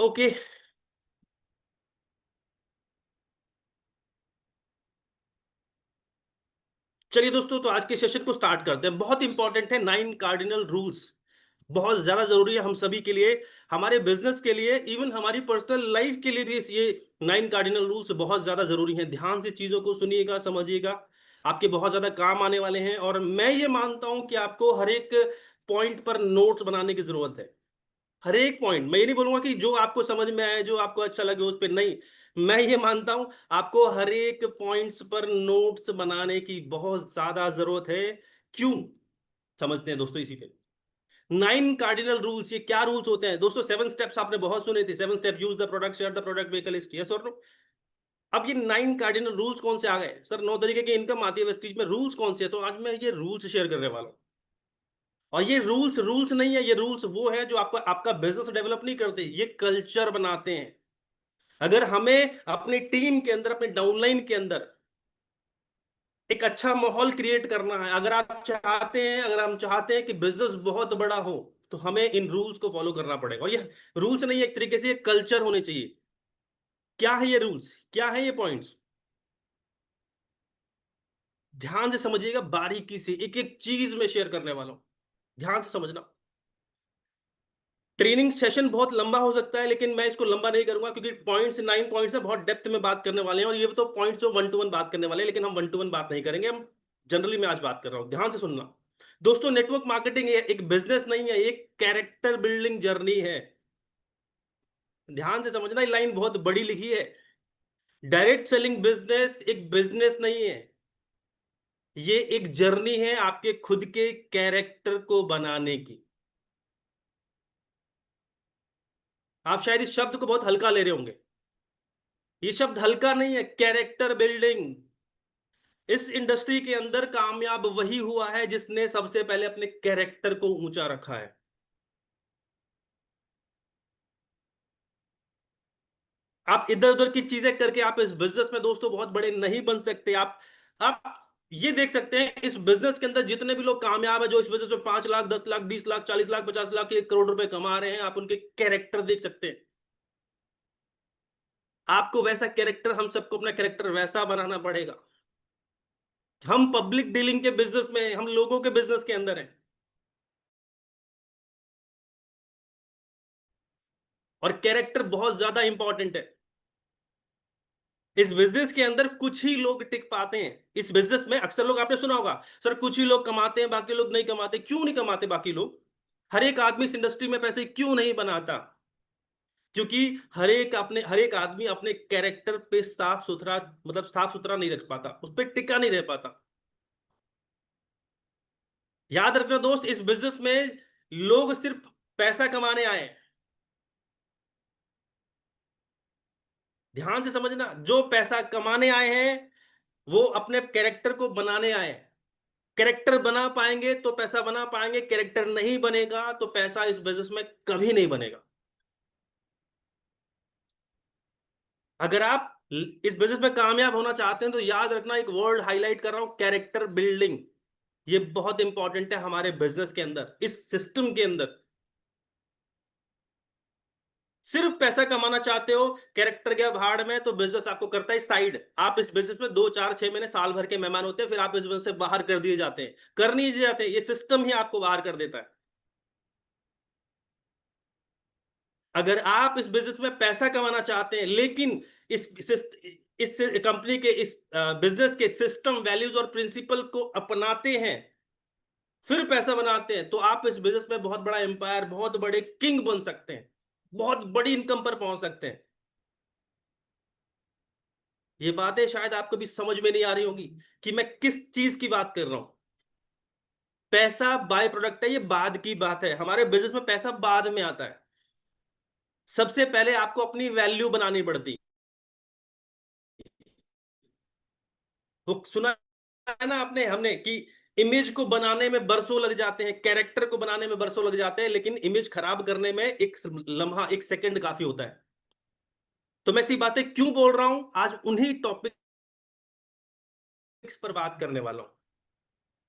Okay. चलिए दोस्तों, तो आज के सेशन को स्टार्ट करते हैं। बहुत इंपॉर्टेंट है, 9 कार्डिनल रूल्स। बहुत ज्यादा जरूरी है हम सभी के लिए, हमारे बिजनेस के लिए, इवन हमारी पर्सनल लाइफ के लिए भी ये 9 कार्डिनल रूल्स बहुत ज्यादा जरूरी हैं। ध्यान से चीजों को सुनिएगा, समझिएगा, आपके बहुत ज्यादा काम आने वाले हैं। और मैं ये मानता हूं कि आपको हर एक पॉइंट पर नोट्स बनाने की जरूरत है। हर एक पॉइंट, मैं ये नहीं बोलूंगा कि जो आपको समझ में आए, जो आपको अच्छा लगे उस पर नहीं। मैं ये मानता हूं आपको हर एक पॉइंट्स पर नोट्स बनाने की बहुत ज्यादा जरूरत है। क्यों? समझते हैं दोस्तों इसी पे। 9 कार्डिनल रूल्स, ये क्या रूल्स होते हैं दोस्तों? 7 स्टेप्स आपने बहुत सुने थे। 7 step, use the product, share the product, make a list, yes और नो। अब ये 9 कार्डिनल रूल्स कौन से आ गए? सर 9 तरीके की इनकम आती है वेस्टीज में, रूल्स कौन से है? तो आज मैं ये रूल्स शेयर करने वाला हूं। और ये रूल्स रूल्स नहीं है, ये रूल्स वो है जो आपका आपका बिजनेस डेवलप नहीं करते, ये कल्चर बनाते हैं। अगर हमें अपनी टीम के अंदर, अपने डाउनलाइन के अंदर एक अच्छा माहौल क्रिएट करना है, अगर आप चाहते हैं, अगर हम चाहते हैं कि बिजनेस बहुत बड़ा हो, तो हमें इन रूल्स को फॉलो करना पड़ेगा। और ये रूल्स नहीं है, एक तरीके से ये कल्चर होने चाहिए। क्या है ये रूल्स, क्या है ये पॉइंट्स? ध्यान से समझिएगा, बारीकी से एक एक चीज में शेयर करने वाला हूं। ध्यान से समझना। ट्रेनिंग सेशन बहुत लंबा हो सकता है, लेकिन मैं इसको लंबा नहीं करूंगा, क्योंकि पॉइंट्स 9 पॉइंट्स है, बहुत डेप्थ में बात करने वाले हैं। और ये तो पॉइंट्स जो 1 to 1 बात करने वाले हैं, लेकिन हम 1 to 1 बात नहीं करेंगे। हम जनरली मैं आज बात कर रहा हूं, ध्यान से सुनना। दोस्तों, नेटवर्क मार्केटिंग एक बिजनेस नहीं है, एक कैरेक्टर बिल्डिंग जर्नी है। ध्यान से समझना, ये लाइन बहुत बड़ी लिखी है। डायरेक्ट सेलिंग बिजनेस एक बिजनेस नहीं है, ये एक जर्नी है आपके खुद के कैरेक्टर को बनाने की। आप शायद इस शब्द को बहुत हल्का ले रहे होंगे। ये शब्द हल्का नहीं है, कैरेक्टर बिल्डिंग। इस इंडस्ट्री के अंदर कामयाब वही हुआ है जिसने सबसे पहले अपने कैरेक्टर को ऊंचा रखा है। आप इधर उधर की चीजें करके आप इस बिजनेस में दोस्तों बहुत बड़े नहीं बन सकते। आप ये देख सकते हैं, इस बिजनेस के अंदर जितने भी लोग कामयाब है, जो इस बिजनेस में 5 लाख, 10 लाख, 20 लाख, 40 लाख, 50 लाख, 1 करोड़ रुपए कमा रहे हैं, आप उनके कैरेक्टर देख सकते हैं। आपको वैसा कैरेक्टर, हम सबको अपना कैरेक्टर वैसा बनाना पड़ेगा। हम पब्लिक डीलिंग के बिजनेस में हैं, हम लोगों के बिजनेस के अंदर हैं। और कैरेक्टर बहुत ज्यादा इंपॉर्टेंट है। इस बिजनेस के अंदर कुछ ही लोग टिक पाते हैं। इस बिजनेस में अक्सर लोग, आपने सुना होगा, सर कुछ ही लोग कमाते हैं, बाकी लोग नहीं कमाते। क्यों नहीं कमाते बाकी लोग? हर एक आदमी इस इंडस्ट्री में पैसे क्यों नहीं बनाता? क्योंकि हर एक आदमी अपने कैरेक्टर पे साफ सुथरा, मतलब साफ सुथरा नहीं रख पाता, उस पर टिका नहीं रह पाता। याद रखना दोस्त, इस बिजनेस में लोग सिर्फ पैसा कमाने आए हैं। ध्यान से समझना, जो पैसा कमाने आए हैं वो अपने कैरेक्टर को बनाने आए हैं। कैरेक्टर बना पाएंगे तो पैसा बना पाएंगे, कैरेक्टर नहीं बनेगा तो पैसा इस बिजनेस में कभी नहीं बनेगा। अगर आप इस बिजनेस में कामयाब होना चाहते हैं, तो याद रखना, एक वर्ड हाईलाइट कर रहा हूं, कैरेक्टर बिल्डिंग। ये बहुत इंपॉर्टेंट है हमारे बिजनेस के अंदर, इस सिस्टम के अंदर। सिर्फ पैसा कमाना चाहते हो, कैरेक्टर गया भाड़ में, तो बिजनेस आपको करता है साइड। आप इस बिजनेस में 2 4 6 महीने, साल भर के मेहमान होते हैं, फिर आप इस बिजनेस से बाहर कर दिए जाते हैं, कर नहीं दिए जाते, ये सिस्टम ही आपको बाहर कर देता है। अगर आप इस बिजनेस में पैसा कमाना चाहते हैं, लेकिन इस कंपनी के, इस बिजनेस के सिस्टम, वैल्यूज और प्रिंसिपल को अपनाते हैं, फिर पैसा बनाते हैं, तो आप इस बिजनेस में बहुत बड़ा एम्पायर, बहुत बड़े किंग बन सकते हैं, बहुत बड़ी इनकम पर पहुंच सकते हैं। ये बातें शायद आपको भी समझ में नहीं आ रही होंगी कि मैं किस चीज की बात कर रहा हूं। पैसा बाय प्रोडक्ट है, ये बाद की बात है। हमारे बिजनेस में पैसा बाद में आता है। सबसे पहले आपको अपनी वैल्यू बनानी पड़ती। वो सुना है ना आपने, हमने कि इमेज को बनाने में बरसों लग जाते हैं, कैरेक्टर को बनाने में बरसों लग जाते हैं, लेकिन इमेज खराब करने में एक लम्हा, एक सेकंड काफी होता है। तो मैं सी बातें क्यों बोल रहा हूं, आज उन्हीं टॉपिक्स पर बात करने वाला हूं।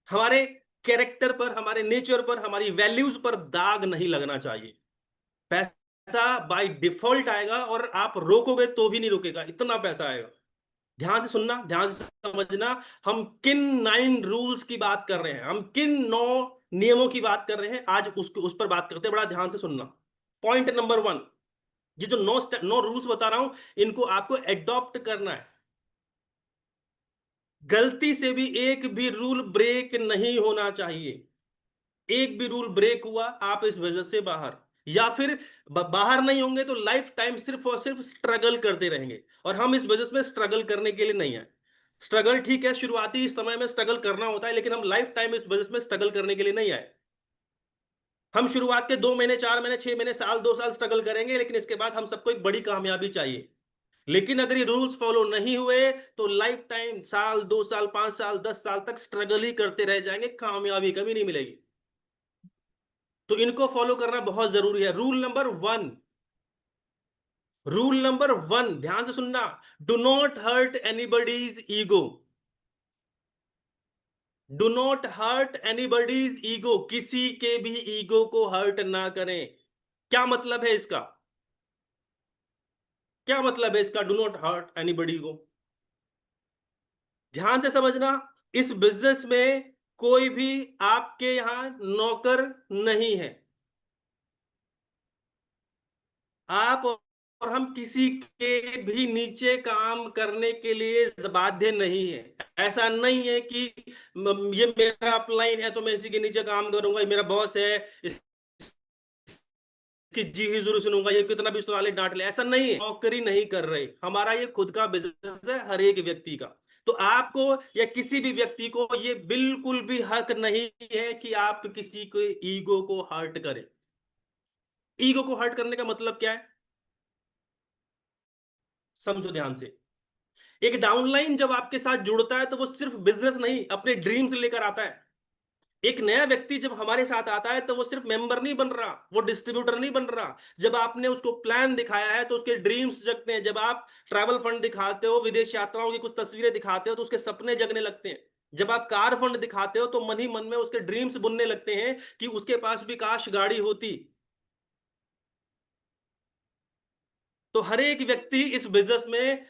हमारे कैरेक्टर पर, हमारे नेचर पर, हमारी वैल्यूज पर दाग नहीं लगना चाहिए। पैसा पैसा बाय डिफॉल्ट आएगा, और आप रोकोगे तो भी नहीं रुकेगा, इतना पैसा आएगा। ध्यान से सुनना, ध्यान से समझना। हम किन 9 रूल्स की बात कर रहे हैं, हम किन 9 नियमों की बात कर रहे हैं, आज उसको उस पर बात करते हैं। बड़ा ध्यान से सुनना। पॉइंट नंबर 1, ये जो 9 रूल्स बता रहा हूं, इनको आपको एडॉप्ट करना है। गलती से भी एक भी रूल ब्रेक नहीं होना चाहिए। एक भी रूल ब्रेक हुआ, आप इस वजह से बाहर, या फिर बाहर नहीं होंगे तो लाइफ टाइम सिर्फ और सिर्फ स्ट्रगल करते रहेंगे। और हम इस बिजनेस में स्ट्रगल करने के लिए नहीं है। स्ट्रगल ठीक है, शुरुआती समय में स्ट्रगल करना होता है, लेकिन हम लाइफ टाइम इस बिजनेस में स्ट्रगल करने के लिए नहीं आए। हम शुरुआत के 2 महीने, 4 महीने, 6 महीने, साल, 2 साल स्ट्रगल करेंगे, लेकिन इसके बाद हम सबको एक बड़ी कामयाबी चाहिए। लेकिन अगर ये रूल्स फॉलो नहीं हुए तो लाइफ टाइम, साल, 2 साल, 5 साल, 10 साल तक स्ट्रगल ही करते रह जाएंगे, कामयाबी कभी नहीं मिलेगी। तो इनको फॉलो करना बहुत जरूरी है। रूल नंबर 1, ध्यान से सुनना। Do not hurt anybody's ego. Do not hurt anybody's ego, किसी के भी ईगो को हर्ट ना करें। क्या मतलब है इसका? क्या मतलब है इसका, डू नॉट हर्ट एनीबडी को? ध्यान से समझना। इस बिजनेस में कोई भी आपके यहां नौकर नहीं है। आप और हम किसी के भी नीचे काम करने के लिए बाध्य नहीं है। ऐसा नहीं है कि ये मेरा अपलाइन है तो मैं इसी के नीचे काम करूंगा, ये मेरा बॉस है, इसकी जी ही जरूर सुनूंगा, ये कितना भी सुना ले, डांट ले, ऐसा नहीं है। नौकरी नहीं कर रहे, हमारा ये खुद का बिजनेस है, हर एक व्यक्ति का। तो आपको या किसी भी व्यक्ति को ये बिल्कुल भी हक नहीं है कि आप किसी के ईगो को हर्ट करें। ईगो को हर्ट करने का मतलब क्या है, समझो ध्यान से। एक डाउनलाइन जब आपके साथ जुड़ता है तो वो सिर्फ बिजनेस नहीं, अपने ड्रीम्स लेकर आता है। एक नया व्यक्ति जब हमारे साथ आता है तो वो सिर्फ मेंबर नहीं बन रहा, वो डिस्ट्रीब्यूटर नहीं बन रहा। जब आपने उसको प्लान दिखाया है तो उसके ड्रीम्स जगते हैं। जब आप ट्रैवल फंड दिखाते हो, विदेश यात्राओं की कुछ तस्वीरें दिखाते हो, तो उसके सपने जगने लगते हैं। जब आप कार फंड दिखाते हो तो मन ही मन में उसके ड्रीम्स बुनने लगते हैं कि उसके पास भी काश गाड़ी होती। तो हर एक व्यक्ति इस बिजनेस में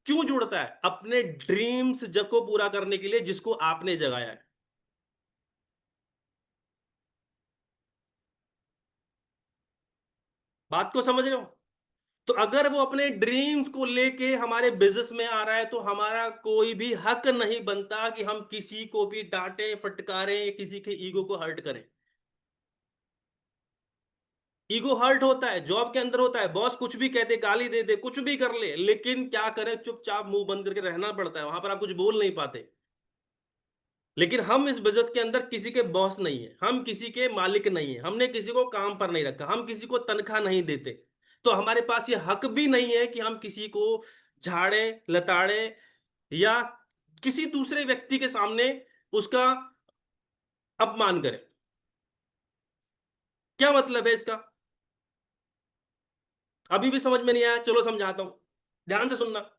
क्यों जुड़ता है? अपने ड्रीम्स जग को पूरा करने के लिए, जिसको आपने जगाया है। बात को समझ रहे हो? तो अगर वो अपने ड्रीम्स को लेके हमारे बिजनेस में आ रहा है तो हमारा कोई भी हक नहीं बनता कि हम किसी को भी डांटे, फटकारें, किसी के ईगो को हर्ट करें। ईगो हर्ट होता है, जॉब के अंदर होता है। बॉस कुछ भी कहते, गाली दे दे, कुछ भी कर ले, लेकिन क्या करें, चुपचाप मुंह बंद करके रहना पड़ता है, वहां पर आप कुछ बोल नहीं पाते। लेकिन हम इस बिजनेस के अंदर किसी के बॉस नहीं है, हम किसी के मालिक नहीं है, हमने किसी को काम पर नहीं रखा, हम किसी को तनख्वाह नहीं देते। तो हमारे पास ये हक भी नहीं है कि हम किसी को झाड़े, लताड़े, या किसी दूसरे व्यक्ति के सामने उसका अपमान करें। क्या मतलब है इसका? अभी भी समझ में नहीं आया? चलो समझाता हूं, ध्यान से सुनना।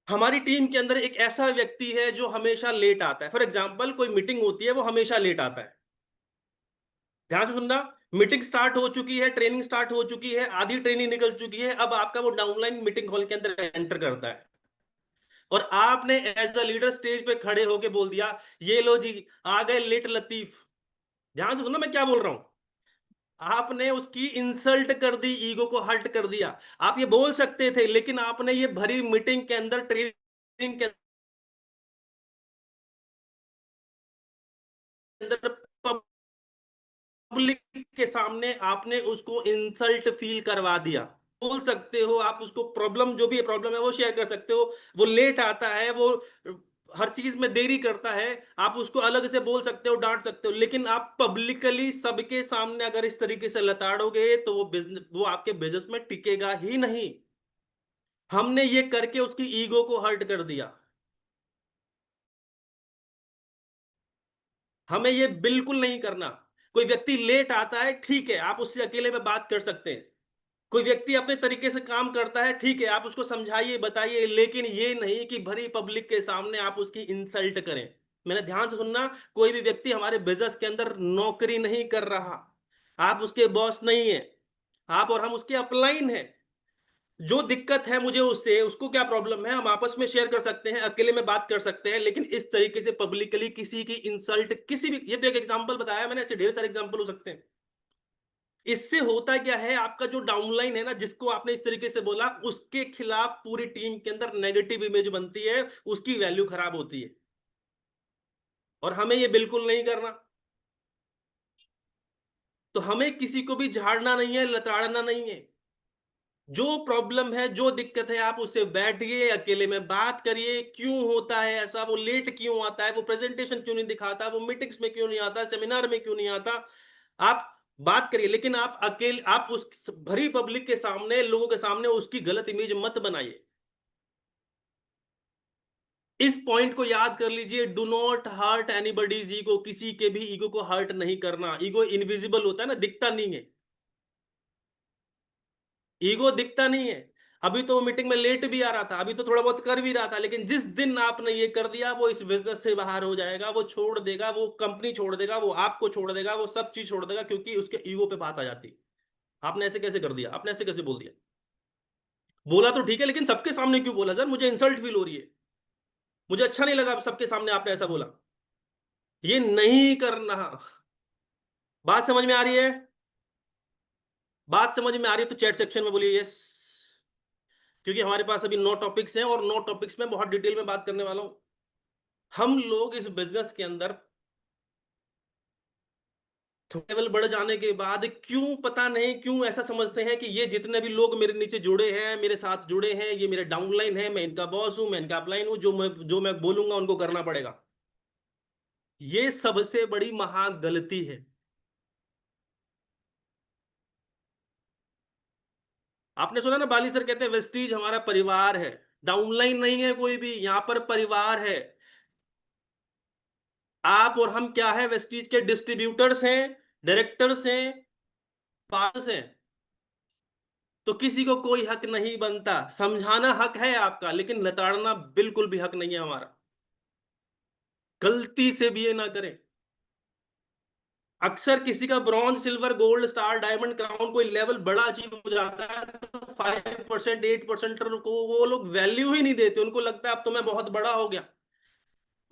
हमारी टीम के अंदर एक ऐसा व्यक्ति है जो हमेशा लेट आता है। फॉर एग्जाम्पल, कोई मीटिंग होती है, वो हमेशा लेट आता है। ध्यान से सुनना। मीटिंग स्टार्ट हो चुकी है, ट्रेनिंग स्टार्ट हो चुकी है, आधी ट्रेनिंग निकल चुकी है, अब आपका वो डाउनलाइन मीटिंग हॉल के अंदर एंटर करता है, और आपने एज अ लीडर स्टेज पे खड़े होके बोल दिया, ये लो जी, आ गए लेट लतीफ। ध्यान से सुनना मैं क्या बोल रहा हूं। आपने उसकी इंसल्ट कर दी, ईगो को हर्ट कर दिया। आप ये बोल सकते थे, लेकिन आपने ये भरी मीटिंग के अंदर, ट्रेनिंग के अंदर, पब्लिक के सामने आपने उसको इंसल्ट फील करवा दिया। बोल सकते हो आप उसको, प्रॉब्लम जो भी प्रॉब्लम है वो शेयर कर सकते हो। वो लेट आता है, वो हर चीज में देरी करता है, आप उसको अलग से बोल सकते हो, डांट सकते हो। लेकिन आप पब्लिकली सबके सामने अगर इस तरीके से लताड़ोगे तो वो बिजनेस, वो आपके बिजनेस में टिकेगा ही नहीं। हमने ये करके उसकी ईगो को हर्ट कर दिया। हमें ये बिल्कुल नहीं करना। कोई व्यक्ति लेट आता है, ठीक है, आप उससे अकेले में बात कर सकते हैं। कोई व्यक्ति अपने तरीके से काम करता है, ठीक है, आप उसको समझाइए, बताइए, लेकिन ये नहीं कि भरी पब्लिक के सामने आप उसकी इंसल्ट करें। मैंने ध्यान से सुनना। कोई भी व्यक्ति हमारे बिजनेस के अंदर नौकरी नहीं कर रहा, आप उसके बॉस नहीं है। आप और हम उसके अपलाइन हैं। जो दिक्कत है मुझे उससे, उसको क्या प्रॉब्लम है, हम आपस में शेयर कर सकते हैं, अकेले में बात कर सकते हैं, लेकिन इस तरीके से पब्लिकली किसी की इंसल्ट, किसी भी, ये तो एक एग्जांपल बताया मैंने, ऐसे ढेर सारे एग्जांपल हो सकते हैं। इससे होता क्या है, आपका जो डाउनलाइन है ना, जिसको आपने इस तरीके से बोला, उसके खिलाफ पूरी टीम के अंदर नेगेटिव इमेज बनती है, उसकी वैल्यू खराब होती है। और हमें ये बिल्कुल नहीं करना। तो हमें किसी को भी झाड़ना नहीं है, लताड़ना नहीं है। जो प्रॉब्लम है, जो दिक्कत है, आप उससे बैठिए, अकेले में बात करिए, क्यों होता है ऐसा, वो लेट क्यों आता है, वो प्रेजेंटेशन क्यों नहीं दिखाता, वो मीटिंग्स में क्यों नहीं आता, सेमिनार में क्यों नहीं आता। आप बात करिए, लेकिन आप अकेले, आप उस भरी पब्लिक के सामने, लोगों के सामने उसकी गलत इमेज मत बनाइए। इस पॉइंट को याद कर लीजिए, do not hurt anybody's ego. किसी के भी ईगो को हर्ट नहीं करना। ईगो इनविजिबल होता है ना, दिखता नहीं है। ईगो दिखता नहीं है। अभी तो मीटिंग में लेट भी आ रहा था, अभी तो थोड़ा बहुत कर भी रहा था, लेकिन जिस दिन आपने ये कर दिया, वो इस बिजनेस से बाहर हो जाएगा, वो छोड़ देगा, वो कंपनी छोड़ देगा, वो आपको छोड़ देगा, वो सब चीज छोड़ देगा, क्योंकि उसके ईगो पे बात आ जाती। आपने ऐसे कैसे कर दिया, आपने ऐसे कैसे बोल दिया। बोला तो ठीक है, लेकिन सबके सामने क्यों बोला सर, मुझे इंसल्ट फील हो रही है, मुझे अच्छा नहीं लगा सबके सामने आपने ऐसा बोला। ये नहीं करना। बात समझ में आ रही है? बात समझ में आ रही है तो चैट सेक्शन में बोलिए यस। क्योंकि हमारे पास अभी 9 टॉपिक्स हैं, और 9 टॉपिक्स में बहुत डिटेल में बात करने वाला हूं। हम लोग इस बिजनेस के अंदर लेवल बढ़ जाने के बाद, क्यों पता नहीं क्यों ऐसा समझते हैं कि ये जितने भी लोग मेरे नीचे जुड़े हैं, मेरे साथ जुड़े हैं, ये मेरे डाउनलाइन है, मैं इनका बॉस हूं, मैं इनका अपलाइन हूं, जो मैं बोलूंगा उनको करना पड़ेगा। ये सबसे बड़ी महा गलती है। आपने सुना ना, बाली सर कहते हैं वेस्टीज हमारा परिवार है। डाउनलाइन नहीं है कोई भी, यहां पर परिवार है। आप और हम क्या है, वेस्टीज के डिस्ट्रीब्यूटर्स हैं, डायरेक्टर्स हैं, पार्टनर्स हैं। तो किसी को कोई हक नहीं बनता। समझाना हक है आपका, लेकिन लताड़ना बिल्कुल भी हक नहीं है हमारा। गलती से भी ये ना करें। अक्सर किसी का bronze, silver, gold, star, diamond, crown, कोई लेवल बड़ा अचीव हो जाता है, तो 5%, 8% को वो लोग वैल्यू ही नहीं देते। उनको लगता है अब तो मैं बहुत बड़ा हो गया।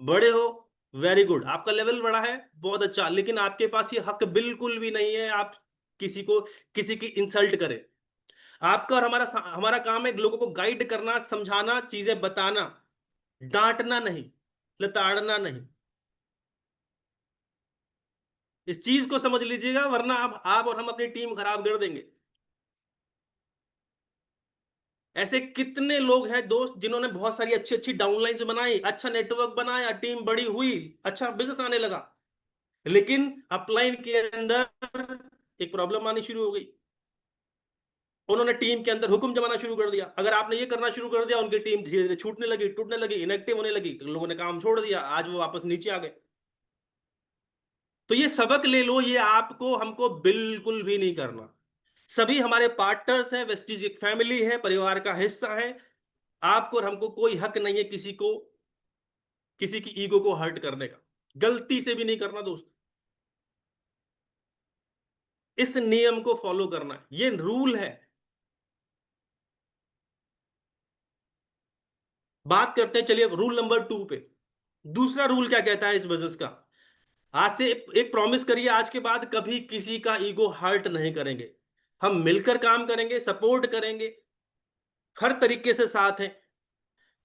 बड़े हो, वेरी गुड, आपका लेवल बड़ा है, बहुत अच्छा, लेकिन आपके पास ये हक बिल्कुल भी नहीं है आप किसी को, किसी की इंसल्ट करें। आपका और हमारा हमारा काम है लोगों को गाइड करना, समझाना, चीजें बताना, डांटना नहीं, लताड़ना नहीं। इस चीज को समझ लीजिएगा, वरना आप और हम अपनी टीम खराब कर देंगे। ऐसे कितने लोग हैं दोस्त, जिन्होंने बहुत सारी अच्छी अच्छी डाउनलाइंस बनाई, अच्छा नेटवर्क बनाया, टीम बड़ी हुई, अच्छा बिजनेस आने लगा, लेकिन अपलाइन के अंदर एक प्रॉब्लम आनी शुरू हो गई। उन्होंने टीम के अंदर हुक्म जमाना शुरू कर दिया। अगर आपने ये करना शुरू कर दिया, उनकी टीम धीरे धीरे छूटने लगी, टूटने लगी, इनएक्टिव होने लगी, लोगों ने काम छोड़ दिया, आज वो वापस नीचे आ गए। तो ये सबक ले लो, ये आपको हमको बिल्कुल भी नहीं करना। सभी हमारे पार्टनर्स हैं, वेस्टीज एक फैमिली है, परिवार का हिस्सा है। आपको और हमको कोई हक नहीं है किसी को, किसी की ईगो को हर्ट करने का। गलती से भी नहीं करना दोस्त। इस नियम को फॉलो करना, ये रूल है। बात करते हैं, चलिए रूल नंबर 2 पे। दूसरा रूल क्या कहता है इस बिजनेस का? आज से एक प्रॉमिस करिए, आज के बाद कभी किसी का ईगो हर्ट नहीं करेंगे। हम मिलकर काम करेंगे, सपोर्ट करेंगे, हर तरीके से साथ हैं।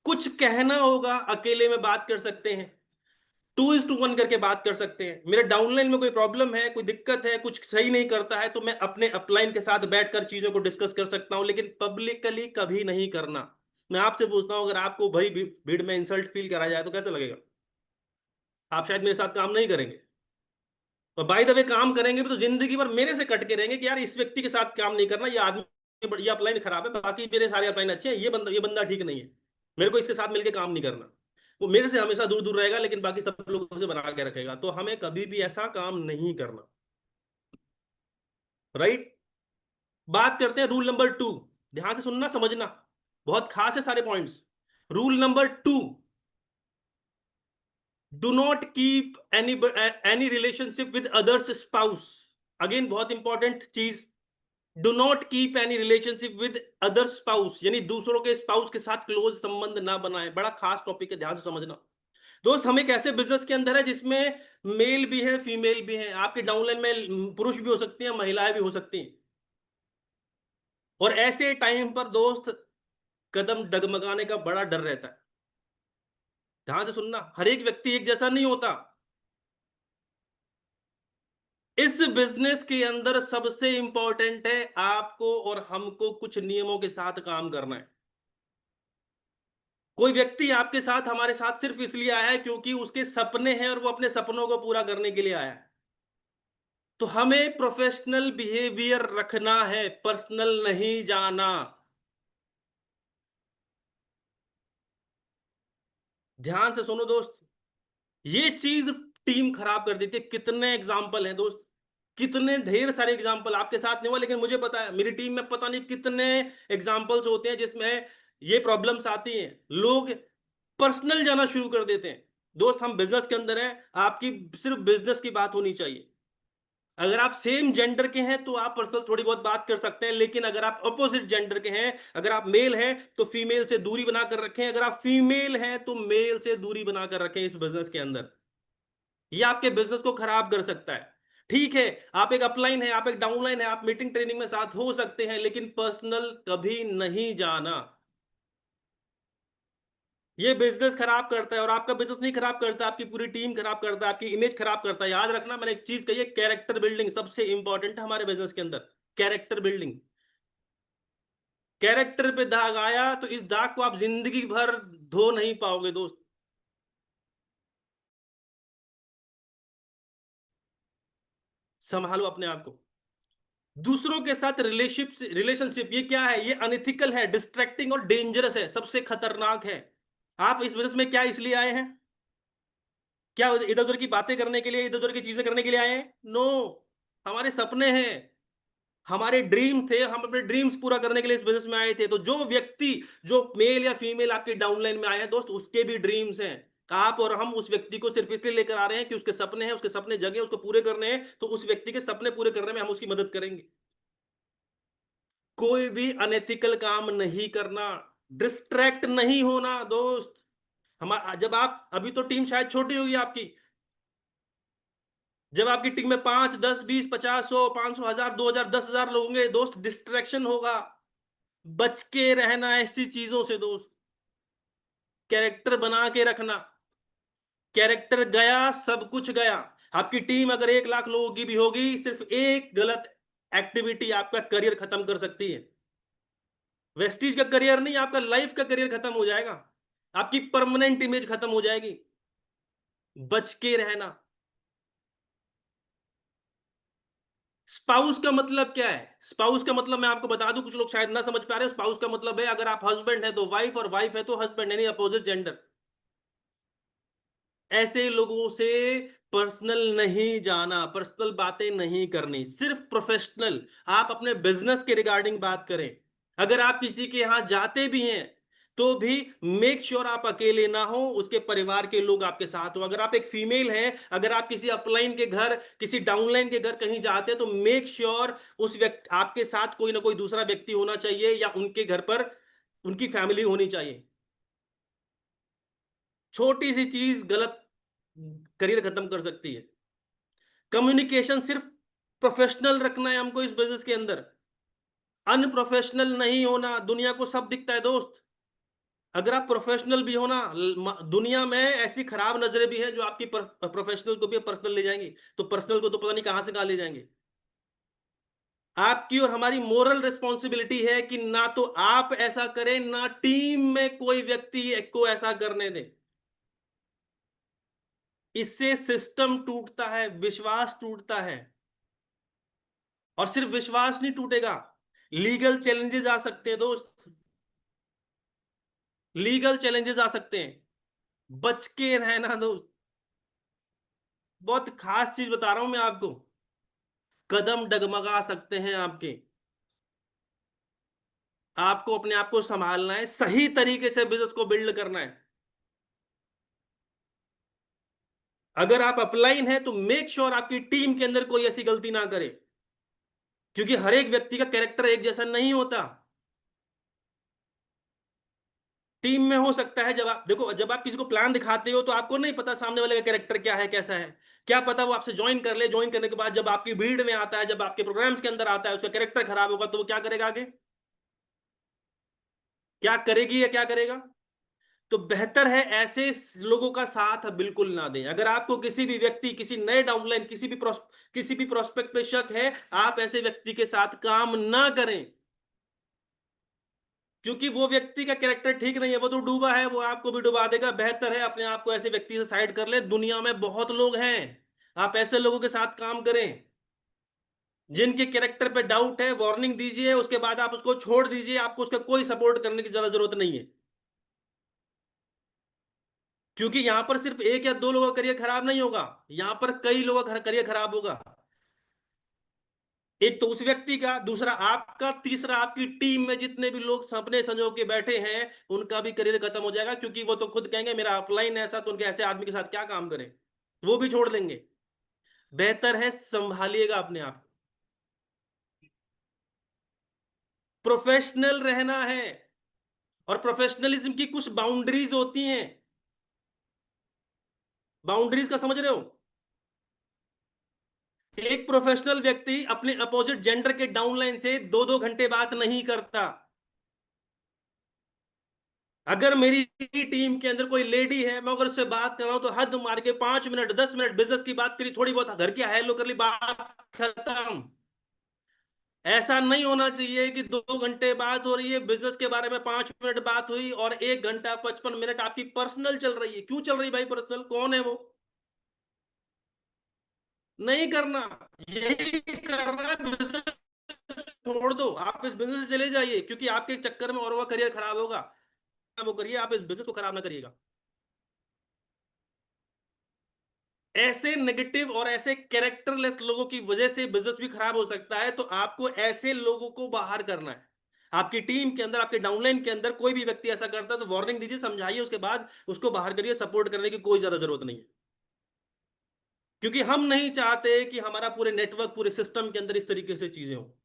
कुछ कहना होगा, अकेले में बात कर सकते हैं, 2:1 करके बात कर सकते हैं। मेरे डाउनलाइन में कोई प्रॉब्लम है, कोई दिक्कत है, कुछ सही नहीं करता है, तो मैं अपने अपलाइन के साथ बैठकर चीजों को डिस्कस कर सकता हूं, लेकिन पब्लिकली कभी नहीं करना। मैं आपसे पूछता हूं, अगर आपको भरी भीड़ में इंसल्ट फील करा जाए तो कैसा लगेगा? आप शायद मेरे साथ काम नहीं करेंगे। और बाय द वे, काम करेंगे भी तो जिंदगी भर मेरे से कट के रहेंगे कि यार इस व्यक्ति के साथ काम नहीं करना, ये आदमी, ये अपलाइन खराब है, बाकी मेरे सारे अपलाइन अच्छे हैं, ये बंदा ठीक नहीं है, मेरे को इसके साथ मिलकर काम नहीं करना। वो मेरे से हमेशा दूर दूर रहेगा, लेकिन बाकी सब लोगों से बना के रखेगा। तो हमें कभी भी ऐसा काम नहीं करना। राइट। बात करते हैं रूल नंबर 2। ध्यान से सुनना, समझना, बहुत खास है सारे points. Rule number 2, do not keep any relationship with others spouse. Again बहुत इंपॉर्टेंट चीज, do not keep any relationship with other spouse, यानी दूसरों के स्पाउस के साथ क्लोज संबंध ना बनाए। बड़ा खास टॉपिक है, ध्यान से समझना दोस्त। हम एक ऐसे बिजनेस के अंदर है जिसमें मेल भी है, फीमेल भी है। आपके डाउनलाइन में पुरुष भी हो सकते हैं, महिलाएं भी हो सकती हैं। और ऐसे टाइम पर दोस्त कदम डगमगाने का बड़ा डर रहता है। ध्यान से सुनना, हर एक व्यक्ति एक जैसा नहीं होता। इस बिजनेस के अंदर सबसे इंपॉर्टेंट है आपको और हमको कुछ नियमों के साथ काम करना है। कोई व्यक्ति आपके साथ, हमारे साथ सिर्फ इसलिए आया है क्योंकि उसके सपने हैं और वो अपने सपनों को पूरा करने के लिए आया है। तो हमें प्रोफेशनल बिहेवियर रखना है, पर्सनल नहीं जाना। ध्यान से सुनो दोस्त, ये चीज टीम खराब कर देती है। कितने एग्जाम्पल हैं दोस्त, कितने ढेर सारे एग्जाम्पल। आपके साथ नहीं हुआ लेकिन मुझे पता है, मेरी टीम में पता नहीं कितने एग्जाम्पल्स होते हैं जिसमें ये प्रॉब्लम्स आती हैं। लोग पर्सनल जाना शुरू कर देते हैं। दोस्त हम बिजनेस के अंदर हैं, आपकी सिर्फ बिजनेस की बात होनी चाहिए। अगर आप सेम जेंडर के हैं तो आप पर्सनल थोड़ी बहुत बात कर सकते हैं, लेकिन अगर आप अपोजिट जेंडर के हैं, अगर आप मेल हैं तो फीमेल से दूरी बनाकर रखें, अगर आप फीमेल हैं तो मेल से दूरी बनाकर रखें इस बिजनेस के अंदर। ये आपके बिजनेस को खराब कर सकता है। ठीक है, आप एक अपलाइन है, आप एक डाउनलाइन है, आप मीटिंग ट्रेनिंग में साथ हो सकते हैं, लेकिन पर्सनल कभी नहीं जाना। ये बिजनेस खराब करता है, और आपका बिजनेस नहीं खराब करता, आपकी पूरी टीम खराब करता है, आपकी इमेज खराब करता है। याद रखना, मैंने एक चीज कही है, कैरेक्टर बिल्डिंग सबसे इंपॉर्टेंट है हमारे बिजनेस के अंदर। Character building. कैरेक्टर पे दाग आया तो इस दाग को आप जिंदगी भर धो नहीं पाओगे दोस्त। संभालो अपने आप को। दूसरों के साथ रिलेशनशिप ये क्या है? ये अनइथिकल है, डिस्ट्रैक्टिंग और डेंजरस है, सबसे खतरनाक है। आप इस बिजनेस में क्या इसलिए आए हैं? क्या इधर उधर की बातें करने के लिए, इधर उधर की चीजें करने के लिए आए हैं? नो। हमारे सपने हैं, हमारे ड्रीम्स थे, हम अपने ड्रीम्स पूरा करने के लिए इस बिजनेस में आए थे। तो जो व्यक्ति, जो मेल या फीमेल आपकी डाउनलाइन में आए हैं दोस्त, उसके भी ड्रीम्स हैं। आप और हम उस व्यक्ति को सिर्फ इसलिए लेकर आ रहे हैं कि उसके सपने हैं, उसके सपने जगे, उसको पूरे करने हैं, तो उस व्यक्ति के सपने पूरे करने में हम उसकी मदद करेंगे। कोई भी अनएथिकल काम नहीं करना, डिस्ट्रैक्ट नहीं होना दोस्त। हमारा जब आप, अभी तो टीम शायद छोटी होगी आपकी, जब आपकी टीम में 5, 10, 20, 50, 100, 500, 1000, 2000, 10,000 लोग होंगे दोस्त, डिस्ट्रैक्शन होगा। बच के रहना ऐसी चीजों से दोस्त। कैरेक्टर बना के रखना। कैरेक्टर गया, सब कुछ गया। आपकी टीम अगर 1 लाख लोगों की भी होगी, सिर्फ एक गलत एक्टिविटी आपका करियर खत्म कर सकती है। वेस्टीज का करियर नहीं, आपका लाइफ का करियर खत्म हो जाएगा। आपकी परमानेंट इमेज खत्म हो जाएगी। बच के रहना। स्पाउस का मतलब क्या है? स्पाउस का मतलब मैं आपको बता दूं, कुछ लोग शायद ना समझ पा रहे हो। स्पाउस का मतलब है, अगर आप हस्बैंड है तो वाइफ, और वाइफ है तो हस्बैंड, यानी अपोजिट जेंडर। ऐसे लोगों से पर्सनल नहीं जाना, पर्सनल बातें नहीं करनी, सिर्फ प्रोफेशनल। आप अपने बिजनेस के रिगार्डिंग बात करें। अगर आप किसी के यहां जाते भी हैं तो भी मेक श्योर आप अकेले ना हो, उसके परिवार के लोग आपके साथ हो। अगर आप एक फीमेल हैं, अगर आप किसी अपलाइन के घर, किसी डाउनलाइन के घर कहीं जाते हैं, तो मेक श्योर उस व्यक्ति, आपके साथ कोई ना कोई दूसरा व्यक्ति होना चाहिए, या उनके घर पर उनकी फैमिली होनी चाहिए। छोटी सी चीज गलत करियर खत्म कर सकती है। कम्युनिकेशन सिर्फ प्रोफेशनल रखना है हमको इस बिजनेस के अंदर, अनप्रोफेशनल नहीं होना। दुनिया को सब दिखता है दोस्त। अगर आप प्रोफेशनल भी हो ना, दुनिया में ऐसी खराब नजरें भी है जो आपकी प्रोफेशनल को भी पर्सनल ले जाएंगी, तो पर्सनल को तो पता नहीं कहां से कहां ले जाएंगे। आपकी और हमारी मोरल रिस्पॉन्सिबिलिटी है कि ना तो आप ऐसा करें, ना टीम में कोई व्यक्ति को ऐसा करने दें। इससे सिस्टम टूटता है, विश्वास टूटता है। और सिर्फ विश्वास नहीं टूटेगा, लीगल चैलेंजेस आ सकते हैं दोस्त। लीगल चैलेंजेस आ सकते हैं। बच के रहना दोस्त। बहुत खास चीज बता रहा हूं मैं आपको। कदम डगमगा सकते हैं आपके। आपको अपने आप को संभालना है, सही तरीके से बिजनेस को बिल्ड करना है। अगर आप अपलाइन है तो मेक श्योर आपकी टीम के अंदर कोई ऐसी गलती ना करे। क्योंकि हर एक व्यक्ति का कैरेक्टर एक जैसा नहीं होता। टीम में हो सकता है, जब आप देखो, जब आप किसी को प्लान दिखाते हो तो आपको नहीं पता सामने वाले का कैरेक्टर क्या है, कैसा है। क्या पता वो आपसे ज्वाइन कर ले, ज्वाइन करने के बाद जब आपकी भीड़ में आता है, जब आपके प्रोग्राम्स के अंदर आता है, उसका कैरेक्टर खराब होगा तो वो क्या करेगा आगे, क्या करेगी या क्या करेगा। तो बेहतर है ऐसे लोगों का साथ बिल्कुल ना दें। अगर आपको किसी भी व्यक्ति, किसी नए डाउनलाइन, किसी भी प्रोस्पेक्ट पे शक है, आप ऐसे व्यक्ति के साथ काम ना करें। क्योंकि वो व्यक्ति का कैरेक्टर ठीक नहीं है, वो तो डूबा है, वो आपको भी डुबा देगा। बेहतर है अपने आप को ऐसे व्यक्ति से साइड कर ले। दुनिया में बहुत लोग हैं, आप ऐसे लोगों के साथ काम करें। जिनके कैरेक्टर पे डाउट है, वार्निंग दीजिए, उसके बाद आप उसको छोड़ दीजिए। आपको उसका कोई सपोर्ट करने की ज्यादा जरूरत नहीं है। क्योंकि यहां पर सिर्फ एक या दो लोगों का करियर खराब नहीं होगा, यहां पर कई लोगों का करियर खराब होगा। एक तो उस व्यक्ति का, दूसरा आपका, तीसरा आपकी टीम में जितने भी लोग सपने संजो के बैठे हैं उनका भी करियर खत्म हो जाएगा। क्योंकि वो तो खुद कहेंगे मेरा अपलाइन ऐसा, तो उनके ऐसे आदमी के साथ क्या काम करें, वो भी छोड़ देंगे। बेहतर है संभालिएगा अपने आप। प्रोफेशनल रहना है, और प्रोफेशनलिज्म की कुछ बाउंड्रीज होती हैं। बाउंड्रीज का समझ रहे हो। एक प्रोफेशनल व्यक्ति अपने अपोजिट जेंडर के डाउनलाइन से 2-2 घंटे बात नहीं करता। अगर मेरी टीम के अंदर कोई लेडी है, मैं अगर उससे बात कर रहा हूं तो हद मार के 5 मिनट 10 मिनट बिजनेस की बात करी, थोड़ी बहुत घर की हेलो कर ली, बात खत्म। ऐसा नहीं होना चाहिए कि 2 घंटे बात हो रही है बिजनेस के बारे में, 5 मिनट बात हुई और 1 घंटा 55 मिनट आपकी पर्सनल चल रही है। क्यों चल रही भाई पर्सनल, कौन है वो। नहीं करना, यही करना है। बिजनेस छोड़ दो, आप इस बिजनेस से चले जाइए, क्योंकि आपके चक्कर में और वो करियर खराब होगा। वो करिए, आप इस बिजनेस को खराब ना करिएगा। ऐसे नेगेटिव और ऐसे कैरेक्टरलेस लोगों की वजह से बिजनेस भी खराब हो सकता है। तो आपको ऐसे लोगों को बाहर करना है। आपकी टीम के अंदर, आपके डाउनलाइन के अंदर कोई भी व्यक्ति ऐसा करता है तो वार्निंग दीजिए, समझाइए, उसके बाद उसको बाहर करिए। सपोर्ट करने की कोई ज्यादा जरूरत नहीं है। क्योंकि हम नहीं चाहते कि हमारा पूरे नेटवर्क, पूरे सिस्टम के अंदर इस तरीके से चीजें हो।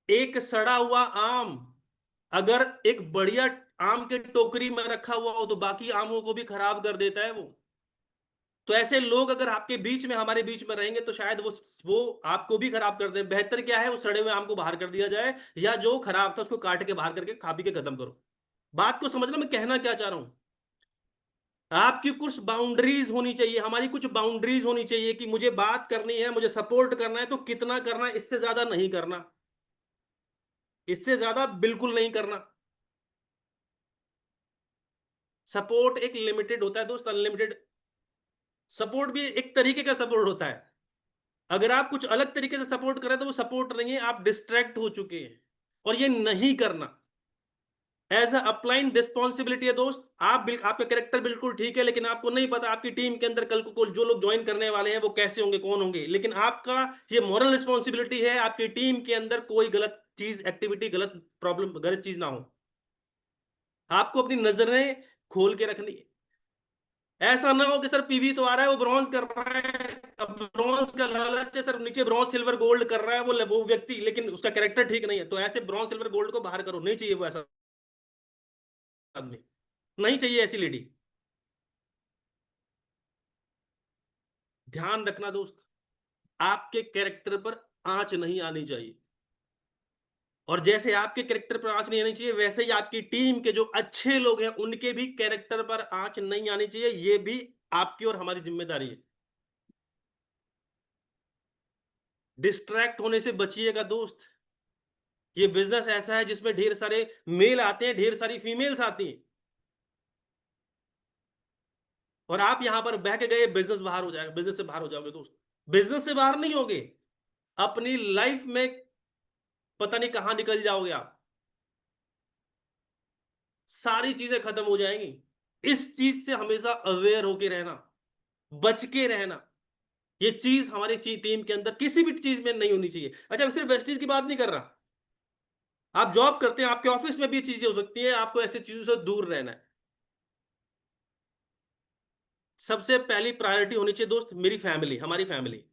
एक सड़ा हुआ आम अगर एक बढ़िया आम के टोकरी में रखा हुआ हो तो बाकी आमों को भी खराब कर देता है वो। तो ऐसे लोग अगर आपके बीच में, हमारे बीच में रहेंगे तो शायद वो आपको भी खराब कर दे। बेहतर क्या है, उस सड़े हुए आम को बाहर कर दिया जाए, या जो खराब था उसको काट के बाहर करके खा पी के खत्म करो। बात को समझना मैं कहना क्या चाह रहा हूं। आपकी कुछ बाउंड्रीज होनी चाहिए, हमारी कुछ बाउंड्रीज होनी चाहिए कि मुझे बात करनी है, मुझे सपोर्ट करना है तो कितना करना है, इससे ज्यादा नहीं करना। इससे ज्यादा बिल्कुल नहीं करना। सपोर्ट एक लिमिटेड होता है दोस्त, अनलिमिटेड सपोर्ट भी एक तरीके का सपोर्ट होता है। अगर आप कुछ अलग तरीके से सपोर्ट करें तो वो सपोर्ट नहीं है, आप डिस्ट्रैक्ट हो चुके हैं। और ये नहीं करना। एज अ अपलाइन रिस्पॉन्सिबिलिटी है दोस्त। आपका कैरेक्टर बिल्कुल ठीक है, लेकिन आपको नहीं पता आपकी टीम के अंदर कल को जो लोग ज्वाइन करने वाले हैं वो कैसे होंगे, कौन होंगे। लेकिन आपका ये मॉरल रिस्पॉन्सिबिलिटी है, आपकी टीम के अंदर कोई गलत चीज, एक्टिविटी, गलत प्रॉब्लम, गलत चीज ना हो। आपको अपनी नजरें खोल के रखनी है। ऐसा ना हो कि सर पीवी तो आ रहा है, वो ब्रॉन्ज कर रहा है, अब ब्रॉन्ज का लालच है सर, नीचे ब्रॉन्ज सिल्वर गोल्ड कर रहा है वो व्यक्ति, लेकिन उसका कैरेक्टर ठीक नहीं है। तो ऐसे ब्रॉन्ज सिल्वर गोल्ड को बाहर करो, नहीं चाहिए वो ऐसा आदमी, नहीं चाहिए ऐसी लेडी। ध्यान रखना दोस्त, आपके कैरेक्टर पर आंच नहीं आनी चाहिए। और जैसे आपके कैरेक्टर पर आंच नहीं आनी चाहिए, वैसे ही आपकी टीम के जो अच्छे लोग हैं उनके भी कैरेक्टर पर आंच नहीं आनी चाहिए। ये भी आपकी और हमारी जिम्मेदारी है। डिस्ट्रैक्ट होने से बचिएगा दोस्त। ये बिजनेस ऐसा है जिसमें ढेर सारे मेल आते हैं, ढेर सारी फीमेल्स आती हैं, और आप यहां पर बह के गए, बिजनेस बाहर हो जाएगा, बिजनेस से बाहर हो जाओगे दोस्त। बिजनेस से बाहर नहीं होगे, अपनी लाइफ में पता नहीं कहां निकल जाओगे आप। सारी चीजें खत्म हो जाएंगी। इस चीज से हमेशा अवेयर होके रहना, बच के रहना। ये चीज हमारी टीम के अंदर किसी भी चीज में नहीं होनी चाहिए। अच्छा, मैं सिर्फ वेस्टीज की बात नहीं कर रहा। आप जॉब करते हैं, आपके ऑफिस में भी चीजें हो सकती है, आपको ऐसी चीजों से दूर रहना है। सबसे पहली प्रायोरिटी होनी चाहिए दोस्त मेरी फैमिली, हमारी फैमिली।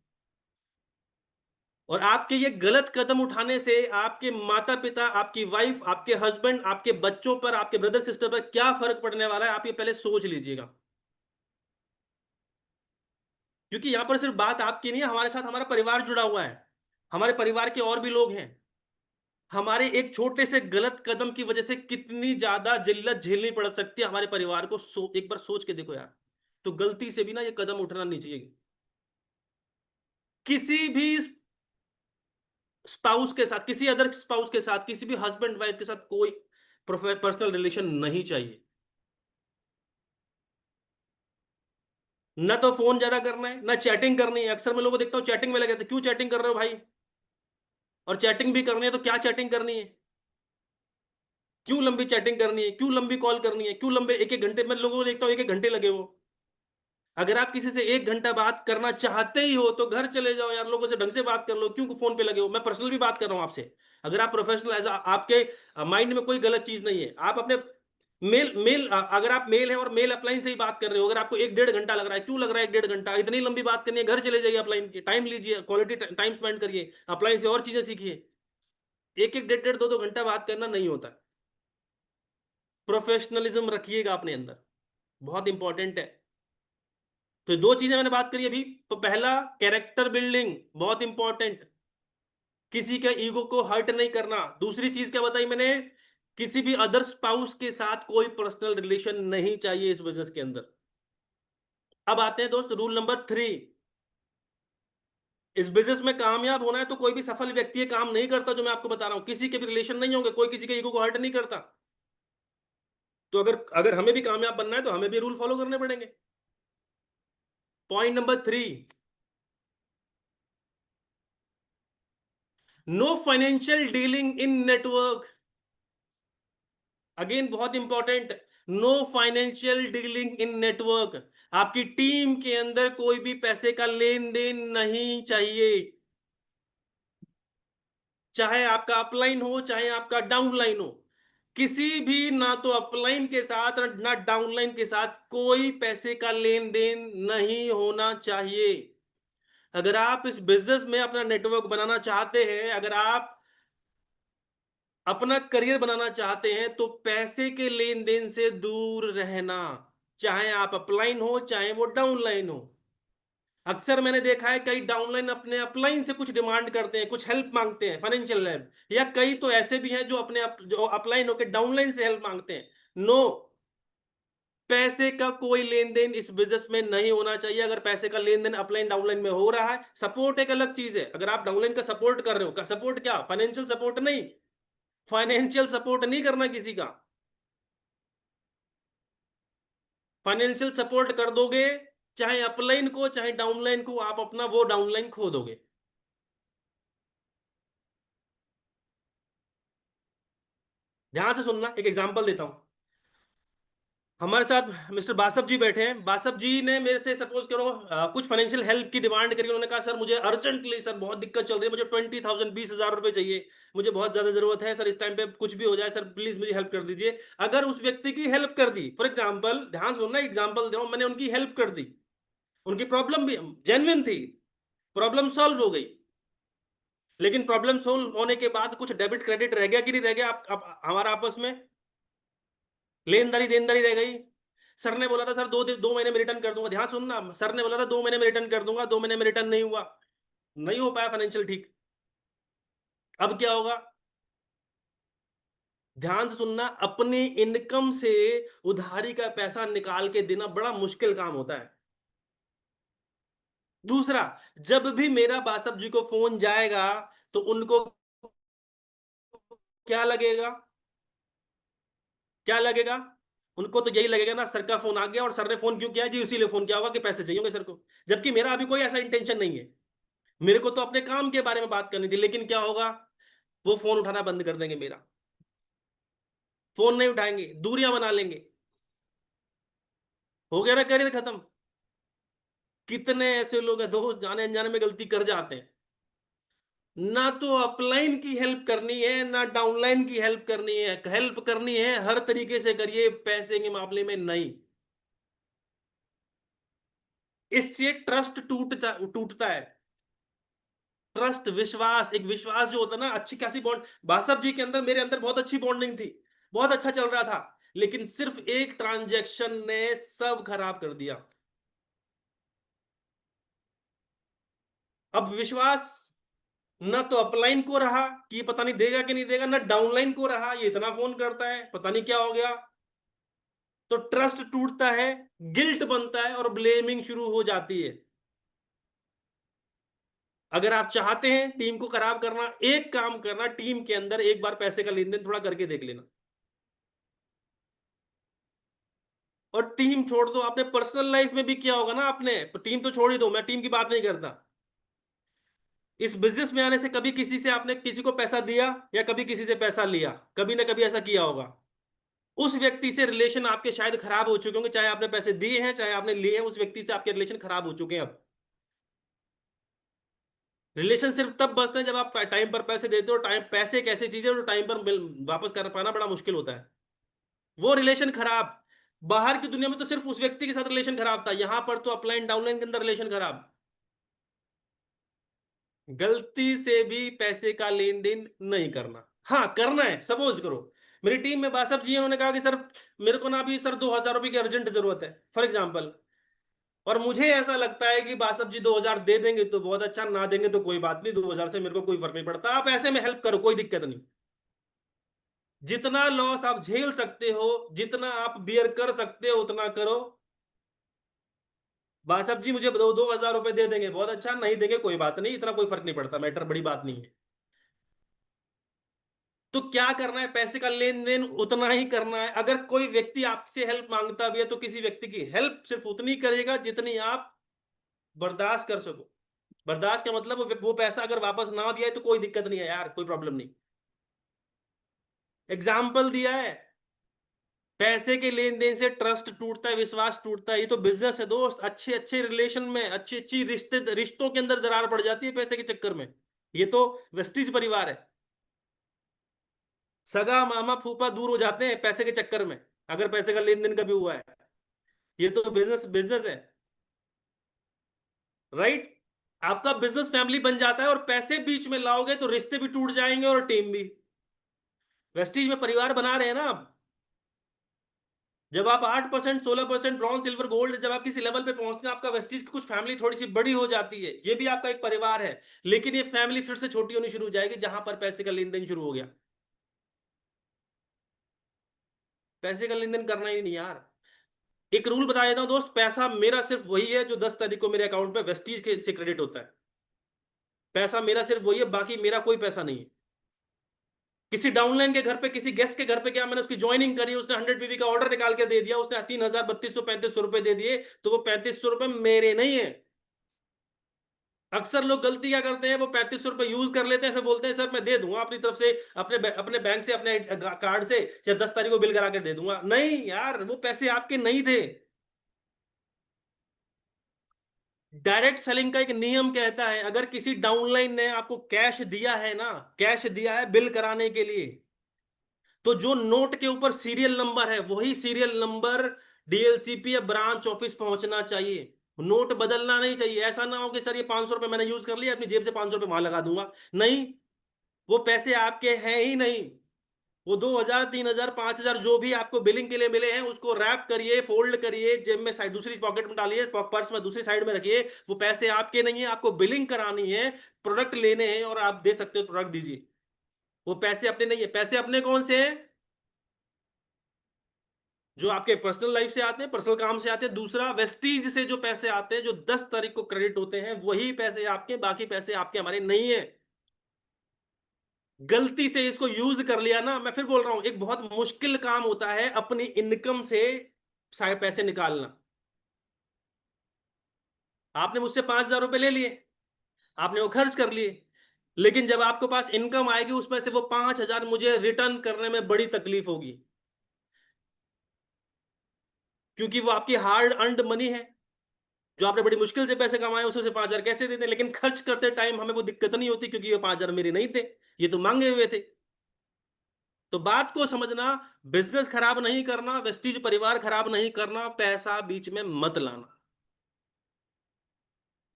और आपके ये गलत कदम उठाने से आपके माता पिता, आपकी वाइफ, आपके हस्बैंड, आपके बच्चों पर, आपके ब्रदर सिस्टर पर क्या फर्क पड़ने वाला है, आप ये पहले सोच लीजिएगा। क्योंकि यहां पर सिर्फ बात आपकी नहीं है, हमारे साथ हमारा परिवार जुड़ा हुआ है, हमारे परिवार के और भी लोग हैं। हमारे एक छोटे से गलत कदम की वजह से कितनी ज्यादा जिल्लत झेलनी पड़ सकती है हमारे परिवार को, एक बार सोच के देखो यार। तो गलती से भी ना ये कदम उठना नहीं चाहिए। किसी भी स्पाउस के साथ, किसी अदर स्पाउस के साथ, किसी भी हस्बैंड वाइफ के साथ कोई पर्सनल रिलेशन नहीं चाहिए। ना तो फोन ज्यादा करना है, ना चैटिंग करनी है। अक्सर मैं लोगों को देखता हूँ चैटिंग में लगे थे, क्यों चैटिंग कर रहे हो भाई? और चैटिंग भी करनी है तो क्या चैटिंग करनी है? क्यों लंबी चैटिंग करनी है? क्यों लंबी कॉल करनी है? क्यों लंबे एक एक घंटे? मैं लोगों को देखता हूँ एक एक घंटे लगे वो। अगर आप किसी से एक घंटा बात करना चाहते ही हो तो घर चले जाओ यार, लोगों से ढंग से बात कर लो, क्यों फोन पे लगे हो? मैं पर्सनल भी बात कर रहा हूँ आपसे। अगर आप प्रोफेशनल एज, आपके माइंड में कोई गलत चीज नहीं है, आप अपने अगर आप मेल है और मेल अपलाइन से ही बात कर रहे हो, अगर आपको एक डेढ़ घंटा लग रहा है, क्यों लग रहा है एक डेढ़ घंटा? इतनी लंबी बात करनी है, घर चले जाइए, अपलाइन के टाइम लीजिए, क्वालिटी टाइम स्पेंड करिए, अपलाइन से और चीजें सीखिए। एक एक डेढ़ डेढ़ दो दो घंटा बात करना नहीं होता। प्रोफेशनलिज्म रखिएगा अपने अंदर, बहुत इंपॉर्टेंट है। तो दो चीजें मैंने बात करी अभी। तो पहला, कैरेक्टर बिल्डिंग, बहुत इंपॉर्टेंट, किसी के ईगो को हर्ट नहीं करना। दूसरी चीज क्या बताई मैंने? किसी भी अदर स्पाउस के साथ कोई पर्सनल रिलेशन नहीं चाहिए इस बिजनेस के अंदर। अब आते हैं दोस्त रूल नंबर 3। इस बिजनेस में कामयाब होना है तो कोई भी सफल व्यक्ति ये काम नहीं करता जो मैं आपको बता रहा हूं। किसी के भी रिलेशन नहीं होंगे, कोई किसी के ईगो को हर्ट नहीं करता। तो अगर अगर हमें भी कामयाब बनना है तो हमें भी रूल फॉलो करने पड़ेंगे। Point number 3, no financial dealing in network. Again बहुत important, no financial dealing in network. आपकी टीम के अंदर कोई भी पैसे का लेन देन नहीं चाहिए, चाहे आपका अपलाइन हो चाहे आपका डाउनलाइन हो। किसी भी, ना तो अपलाइन के साथ ना डाउनलाइन के साथ कोई पैसे का लेन देन नहीं होना चाहिए। अगर आप इस बिजनेस में अपना नेटवर्क बनाना चाहते हैं, अगर आप अपना करियर बनाना चाहते हैं, तो पैसे के लेन देन से दूर रहना, चाहे आप अपलाइन हो चाहे वो डाउनलाइन हो। अक्सर मैंने देखा है कई डाउनलाइन अपने अपलाइन से कुछ डिमांड करते हैं, कुछ हेल्प मांगते हैं, फाइनेंशियल हेल्प, या कई तो ऐसे भी हैं जो जो अपलाइन होकर डाउनलाइन से हेल्प मांगते हैं। नो, पैसे का कोई लेन देन इस बिजनेस में नहीं होना चाहिए। अगर पैसे का लेन देन अपलाइन डाउनलाइन में हो रहा है, सपोर्ट एक अलग चीज है। अगर आप डाउनलाइन का सपोर्ट कर रहे हो, का सपोर्ट क्या, फाइनेंशियल सपोर्ट नहीं, फाइनेंशियल सपोर्ट नहीं करना किसी का। फाइनेंशियल सपोर्ट कर दोगे, चाहे अपलाइन को चाहे डाउनलाइन को, आप अपना वो डाउनलाइन खो दोगे। ध्यान से सुनना, एक एग्जांपल देता हूं। हमारे साथ मिस्टर बासप जी बैठे हैं। बासप जी ने मेरे से सपोज करो कुछ फाइनेंशियल हेल्प की डिमांड करी। उन्होंने कहा सर मुझे अर्जेंटली, सर बहुत दिक्कत चल रही है, मुझे 20,000 20,000 रुपए चाहिए, मुझे बहुत ज्यादा जरूरत है सर, इस टाइम पे कुछ भी हो जाए सर, प्लीज मुझे हेल्प कर दीजिए। अगर उस व्यक्ति की हेल्प कर दी, फॉर एग्जाम्पल, ध्यान सुनना, एग्जाम्पल दे रहा हूं, मैंने उनकी हेल्प कर दी, उनकी प्रॉब्लम भी जेन्युइन थी, प्रॉब्लम सॉल्व हो गई, लेकिन प्रॉब्लम सोल्व होने के बाद कुछ डेबिट क्रेडिट रह गया कि नहीं रह गया? हमारा आपस में लेनदारी देनदारी रह गई। सर ने बोला था सर 2 महीने में रिटर्न कर दूंगा। ध्यान सुनना, सर ने बोला था 2 महीने में रिटर्न कर दूंगा, 2 महीने में रिटर्न नहीं हुआ, नहीं हो पाया फाइनेंशियल ठीक। अब क्या होगा? ध्यान से सुनना, अपनी इनकम से उधारी का पैसा निकाल के देना बड़ा मुश्किल काम होता है। दूसरा, जब भी मेरा बासप जी को फोन जाएगा तो उनको क्या लगेगा? क्या लगेगा? उनको तो यही लगेगा ना, सर का फोन आ गया और सर ने फोन क्यों किया जी, इसीलिए फोन किया होगा कि पैसे चाहिए होंगे सर को। जबकि मेरा अभी कोई ऐसा इंटेंशन नहीं है, मेरे को तो अपने काम के बारे में बात करनी थी। लेकिन क्या होगा? वो फोन उठाना बंद कर देंगे मेरा, फोन नहीं उठाएंगे, दूरियां बना लेंगे। हो गया ना करियर खत्म। कितने ऐसे लोग हैं दोस्त, जाने अनजाने में गलती कर जाते हैं। ना तो अपलाइन की हेल्प करनी है ना डाउनलाइन की हेल्प करनी है। हेल्प करनी है हर तरीके से करिए, पैसे के मामले में नहीं। इससे ट्रस्ट टूटता टूटता है। ट्रस्ट, विश्वास, एक विश्वास जो होता है ना, अच्छी खासी बॉन्ड। बासव जी के अंदर, मेरे अंदर बहुत अच्छी बॉन्डिंग थी, बहुत अच्छा चल रहा था, लेकिन सिर्फ एक ट्रांजैक्शन ने सब खराब कर दिया। अब विश्वास ना तो अपलाइन को रहा कि ये पता नहीं देगा कि नहीं देगा, ना डाउनलाइन को रहा ये इतना फोन करता है पता नहीं क्या हो गया। तो ट्रस्ट टूटता है, गिल्ट बनता है और ब्लेमिंग शुरू हो जाती है। अगर आप चाहते हैं टीम को खराब करना, एक काम करना, टीम के अंदर एक बार पैसे का लेन देन थोड़ा करके देख लेना। और टीम छोड़ दो, आपने पर्सनल लाइफ में भी किया होगा ना आपने, टीम तो छोड़ ही दो, मैं टीम की बात नहीं करता। इस बिजनेस में आने से कभी किसी से आपने किसी को पैसा दिया या कभी किसी से पैसा लिया? कभी ना कभी ऐसा किया होगा। उस व्यक्ति से रिलेशन आपके शायद खराब हो चुके होंगे, चाहे आपने पैसे दिए हैं चाहे आपने लिए हैं, उस व्यक्ति से आपके रिलेशन खराब हो चुके हैं अब। रिलेशन सिर्फ तब बचते हैं जब आप टाइम पर पैसे देते हो। टाइम, पैसे एक ऐसी चीज है जो टाइम पर वापस कर पाना बड़ा मुश्किल होता है। वो रिलेशन खराब, बाहर की दुनिया में तो सिर्फ उस व्यक्ति के साथ रिलेशन खराब था, यहां पर तो अपलाइन डाउनलाइन के अंदर रिलेशन खराब। गलती से भी पैसे का लेन देन नहीं करना। हाँ करना है, सपोज करो मेरी टीम में बासप जी हैं, उन्होंने कहा कि सर मेरे को ना अभी सर 2,000 रुपए की अर्जेंट जरूरत है फॉर एग्जाम्पल, और मुझे ऐसा लगता है कि बासप जी 2,000 दे देंगे तो बहुत अच्छा, ना देंगे तो कोई बात नहीं, 2,000 से मेरे को कोई फर्क नहीं पड़ता, आप ऐसे में हेल्प करो, कोई दिक्कत नहीं। जितना लॉस आप झेल सकते हो, जितना आप बियर कर सकते हो उतना करो। बासप जी मुझे 2,000 रुपए दे देंगे, बहुत अच्छा, नहीं देंगे कोई बात नहीं, इतना कोई फर्क नहीं पड़ता, मैटर बड़ी बात नहीं है। तो क्या करना है, पैसे का लेन देन उतना ही करना है। अगर कोई व्यक्ति आपसे हेल्प मांगता भी है तो किसी व्यक्ति की हेल्प सिर्फ उतनी करेगा जितनी आप बर्दाश्त कर सको। बर्दाश्त का मतलब वो पैसा अगर वापस ना भी आए तो कोई दिक्कत नहीं है यार, कोई प्रॉब्लम नहीं। एग्जाम्पल दिया है। पैसे के लेन देन से ट्रस्ट टूटता है, विश्वास टूटता है, ये तो बिजनेस है दोस्त। अच्छे अच्छे रिलेशन में, अच्छी अच्छी रिश्तों के अंदर दरार पड़ जाती है पैसे के चक्कर में। ये तो वेस्टीज परिवार है। सगा मामा फूफा दूर हो जाते हैं पैसे के चक्कर में, अगर पैसे का लेन देन कभी हुआ है। ये तो बिजनेस बिजनेस है, राइट। आपका बिजनेस फैमिली बन जाता है और पैसे बीच में लाओगे तो रिश्ते भी टूट जाएंगे और टीम भी। वेस्टीज में परिवार बना रहे हैं ना आप। जब आप 8%, 16%, ब्रॉन्ज सिल्वर गोल्ड, जब आप किसी लेवल पे पहुंचते हैं, आपका वेस्टीज की कुछ फैमिली थोड़ी सी बड़ी हो जाती है, ये भी आपका एक परिवार है। लेकिन ये फैमिली फिर से छोटी होनी शुरू हो जाएगी जहां पर पैसे का लेन देन शुरू हो गया। पैसे का लेन देन करना ही नहीं यार। एक रूल बता देता हूं दोस्त, पैसा मेरा सिर्फ वही है जो 10 तारीख को मेरे अकाउंट पे वेस्टीज के से क्रेडिट होता है। पैसा मेरा सिर्फ वही है, बाकी मेरा कोई पैसा नहीं है। किसी डाउनलाइन के घर पे, किसी गेस्ट के घर पे क्या, मैंने उसकी ज्वाइनिंग करी, उसने 100 पीवी का ऑर्डर निकाल के दे दिया, उसने 3,000, 3,200, 3,500 रुपए दे दिए, तो वो 3,500 रुपए मेरे नहीं है। अक्सर लोग गलती क्या करते हैं, वो 3,500 रुपए यूज कर लेते हैं, फिर बोलते हैं सर मैं दे दूंगा अपनी तरफ से, अपने बैंक से, अपने कार्ड से, या 10 तारीख को बिल करा के दे दूंगा। नहीं यार, वो पैसे आपके नहीं थे। डायरेक्ट सेलिंग का एक नियम कहता है, अगर किसी डाउनलाइन ने आपको कैश दिया है ना, कैश दिया है बिल कराने के लिए, तो जो नोट के ऊपर सीरियल नंबर है वही सीरियल नंबर डीएलसीपी या ब्रांच ऑफिस पहुंचना चाहिए। नोट बदलना नहीं चाहिए। ऐसा ना हो कि सर ये 500 रुपए मैंने यूज कर लिया, अपनी जेब से 500 रुपए वहां लगा दूंगा। नहीं, वो पैसे आपके हैं ही नहीं। वो 2,000, 3,000, 5,000 जो भी आपको बिलिंग के लिए मिले हैं, उसको रैप करिए, फोल्ड करिए, जेब में साइड दूसरी पॉकेट में डालिए, पर्स में दूसरी साइड में रखिए। वो पैसे आपके नहीं है, आपको बिलिंग करानी है, प्रोडक्ट लेने हैं, और आप दे सकते हो, प्रोडक्ट दीजिए। वो पैसे अपने नहीं है। पैसे अपने कौन से हैं? जो आपके पर्सनल लाइफ से आते हैं, पर्सनल काम से आते हैं। दूसरा, वेस्टीज से जो पैसे आते हैं, जो 10 तारीख को क्रेडिट होते हैं, वही पैसे आपके, बाकी पैसे आपके हमारे नहीं है। गलती से इसको यूज कर लिया ना, मैं फिर बोल रहा हूं, एक बहुत मुश्किल काम होता है अपनी इनकम से सारे पैसे निकालना। आपने मुझसे 5,000 रुपए ले लिए, आपने वो खर्च कर लिए, लेकिन जब आपके पास इनकम आएगी उसमें से वो 5,000 मुझे रिटर्न करने में बड़ी तकलीफ होगी, क्योंकि वो आपकी हार्ड अर्नड मनी है, जो आपने बड़ी मुश्किल से पैसे कमाए, उसमें से 5,000 कैसे देते हैं। लेकिन खर्च करते टाइम हमें वो दिक्कत नहीं होती, क्योंकि ये 5,000 मेरे नहीं थे, ये तो मांगे हुए थे। तो बात को समझना, बिजनेस खराब नहीं करना, वेस्टीज परिवार खराब नहीं करना, पैसा बीच में मत लाना।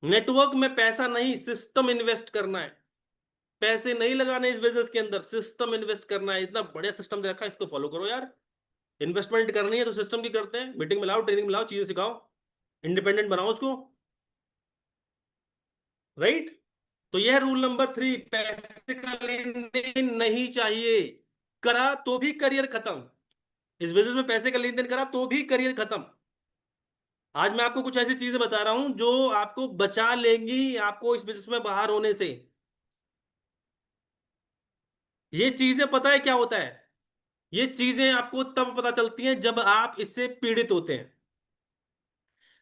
नेटवर्क में पैसा नहीं, सिस्टम इन्वेस्ट करना है। पैसे नहीं लगाने इस बिजनेस के अंदर, सिस्टम इन्वेस्ट करना है। इतना बढ़िया सिस्टम दे रखा है, इसको फॉलो करो यार। इन्वेस्टमेंट करनी है तो सिस्टम की करते हैं, मीटिंग में लाओ, ट्रेनिंग में लाओ, चीजें सिखाओ, इंडिपेंडेंट बनाओ उसको। राइट। तो यह रूल नंबर 3, पैसे का लेन देन नहीं चाहिए। करा तो भी करियर खत्म। इस बिजनेस में पैसे का लेन देन करा तो भी करियर खत्म। आज मैं आपको कुछ ऐसी चीजें बता रहा हूं जो आपको बचा लेंगी आपको इस बिजनेस में बाहर होने से। ये चीजें पता है क्या होता है? ये चीजें आपको तब पता चलती हैं जब आप इससे पीड़ित होते हैं।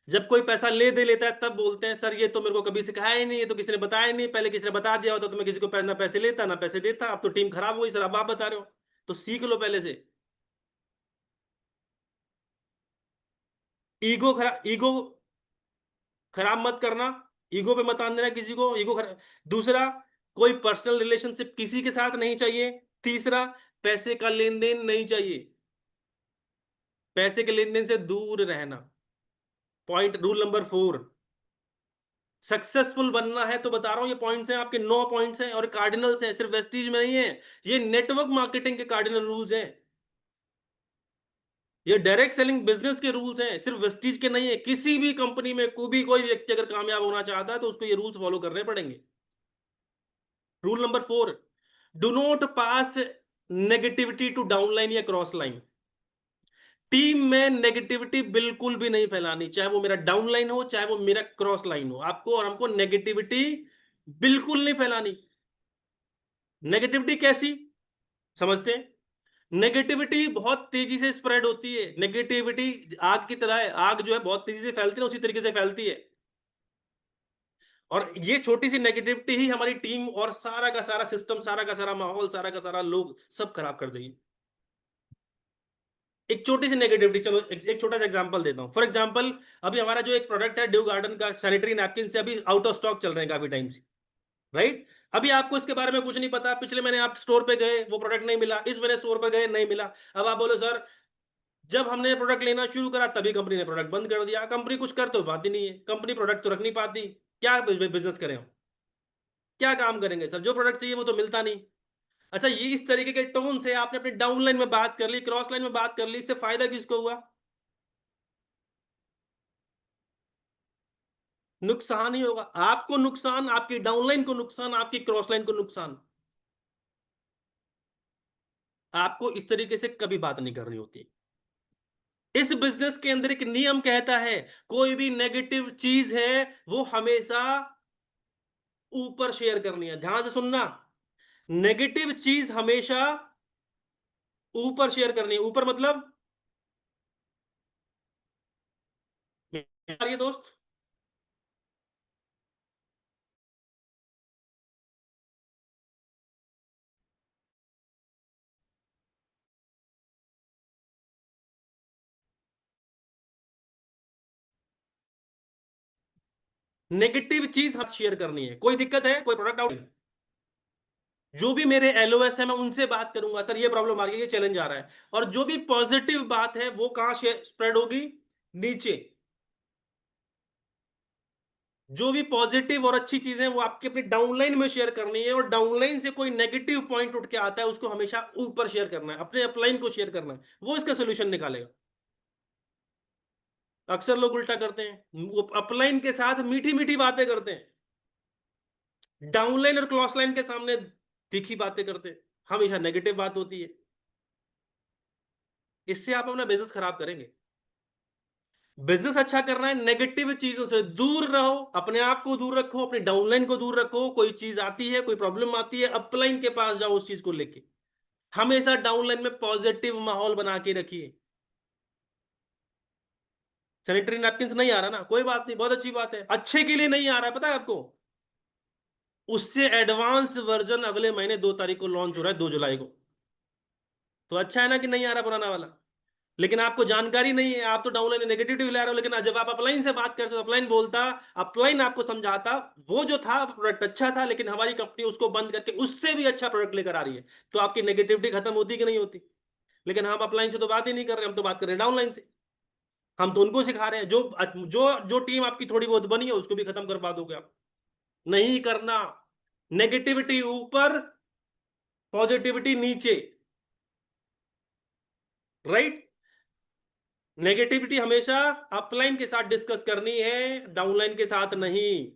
जब कोई पैसा ले दे लेता है तब बोलते हैं सर ये तो मेरे को कभी सिखाया ही नहीं, ये तो किसी ने बताया ही नहीं, पहले किसी ने बता दिया होता तो मैं किसी को ना पैसे लेता ना पैसे देता। अब तो टीम खराब हुई सर, अब आप बता रहे हो। तो सीख लो पहले से। ईगो खराब मत करना। ईगो पे मत आने देना किसी को, दूसरा, कोई पर्सनल रिलेशनशिप किसी के साथ नहीं चाहिए। तीसरा, पैसे का लेन देन नहीं चाहिए। पैसे के लेन देन से दूर रहना। Point rule number 4। सक्सेसफुल बनना है तो बता रहा हूं, ये पॉइंट्स हैं आपके, 9 पॉइंट्स हैं और कार्डिनल्स हैं, सिर्फ वेस्टीज में नहीं है। ये नेटवर्क मार्केटिंग के कार्डिनल रूल्स हैं। ये डायरेक्ट सेलिंग बिजनेस के रूल्स हैं, सिर्फ वेस्टीज के नहीं है। किसी भी कंपनी में कोई व्यक्ति अगर कामयाब होना चाहता है तो उसको ये रूल्स फॉलो करने पड़ेंगे। Rule number 4, do not pass negativity to downline या क्रॉस लाइन। टीम में नेगेटिविटी बिल्कुल भी नहीं फैलानी, चाहे वो मेरा डाउनलाइन हो चाहे वो मेरा क्रॉस लाइन हो। आपको और हमको नेगेटिविटी बिल्कुल नहीं फैलानी। नेगेटिविटी कैसी, समझते हैं? नेगेटिविटी बहुत तेजी से स्प्रेड होती है। नेगेटिविटी आग की तरह है, आग जो है बहुत तेजी से फैलती है, उसी तरीके से फैलती है। और ये छोटी सी नेगेटिविटी ही हमारी टीम और सारा का सारा सिस्टम, सारा का सारा माहौल, सारा का सारा लोग सब खराब कर देगी। एक छोटी सी नेगेटिविटी, चलो एक छोटा सा एग्जांपल देता हूं। फॉर एग्जांपल, अभी हमारा जो एक प्रोडक्ट है ड्यू गार्डन का सैनिटरी नैपकिन, से अभी आउट ऑफ स्टॉक चल रहे हैं काफी टाइम से। राइट। अभी आपको इसके बारे में कुछ नहीं पता, पिछले महीने आप स्टोर पे गए वो प्रोडक्ट नहीं मिला, इस महीने स्टोर पे गए नहीं मिला। अब आप बोलो सर जब हमने प्रोडक्ट लेना शुरू करा तभी कंपनी ने प्रोडक्ट बंद कर दिया। कंपनी कुछ कर तो पाती नहीं है, कंपनी प्रोडक्ट तो रख नहीं पाती। क्या बिजनेस करें हम? क्या काम करेंगे सर? जो प्रोडक्ट चाहिए वो तो मिलता नहीं। अच्छा, ये इस तरीके के टोन से आपने अपनी डाउनलाइन में बात कर ली, क्रॉस लाइन में बात कर ली, इससे फायदा किसको हुआ? नुकसान ही होगा। आपको नुकसान, आपकी डाउनलाइन को नुकसान, आपकी क्रॉस लाइन को नुकसान। आपको इस तरीके से कभी बात नहीं करनी होती। इस बिजनेस के अंदर एक नियम कहता है, कोई भी नेगेटिव चीज है वो हमेशा ऊपर शेयर करनी है। ध्यान से सुनना, नेगेटिव चीज हमेशा ऊपर शेयर करनी है। ऊपर मतलब, ये दोस्त, नेगेटिव चीज हमें शेयर करनी है। कोई दिक्कत है, कोई प्रोडक्ट आउट, जो भी मेरे एलओएस है मैं उनसे बात करूंगा, सर ये प्रॉब्लम आ रही है, ये चैलेंज आ रहा है। और जो भी पॉजिटिव बात है वो कहां स्प्रेड होगी? नीचे। जो भी पॉजिटिव और अच्छी चीजें वो आपके अपनी डाउनलाइन में शेयर करनी है, और डाउनलाइन से कोई नेगेटिव पॉइंट उठ के आता है उसको हमेशा ऊपर शेयर करना है, अपने अपलाइन को शेयर करना है। वो इसका सोल्यूशन निकालेगा। अक्सर लोग उल्टा करते हैं, वो अपलाइन के साथ मीठी मीठी बातें करते हैं, डाउनलाइन और क्रॉस लाइन के सामने तीखी बातें करते हैं, हमेशा नेगेटिव बात होती है। इससे आप अपना बिजनेस खराब करेंगे। बिजनेस अच्छा करना है, नेगेटिव चीजों से दूर रहो, अपने आप को दूर रखो, अपनी डाउनलाइन को दूर रखो। कोई चीज आती है, कोई प्रॉब्लम आती है, अपलाइन के पास जाओ उस चीज को लेके। हमेशा डाउनलाइन में पॉजिटिव माहौल बना के रखिए। सैनिटरी नैपकिन नहीं आ रहा ना, कोई बात नहीं, बहुत अच्छी बात है, अच्छे के लिए नहीं आ रहा है, पता है आपको? उससे एडवांस वर्जन अगले महीने 2 तारीख को लॉन्च हो रहा है, 2 जुलाई को। तो अच्छा है ना कि नहीं आ रहा पुराना वाला? लेकिन आपको जानकारी नहीं है, आप तो डाउनलाइन नेगेटिविटी ला रहे हो। लेकिन जब आप अपलाइन से बात करते हो, अपलाइन बोलता, अपलाइन आपको समझाता वो जो था प्रोडक्ट अच्छा था, लेकिन हमारी कंपनी उसको बंद करके उससे भी अच्छा प्रोडक्ट लेकर आ रही है, तो आपकी नेगेटिविटी खत्म होती कि नहीं होती? लेकिन हम अपलाइन से तो बात ही नहीं कर रहे, हम तो बात कर रहे हैं डाउनलाइन से। हम तो उनको सिखा रहे हैं। जो जो जो टीम आपकी थोड़ी बहुत बनी है उसको भी खत्म करवा दोगे आप। नहीं करना। नेगेटिविटी ऊपर, पॉजिटिविटी नीचे। राइट। नेगेटिविटी हमेशा अपलाइन के साथ डिस्कस करनी है, डाउनलाइन के साथ नहीं।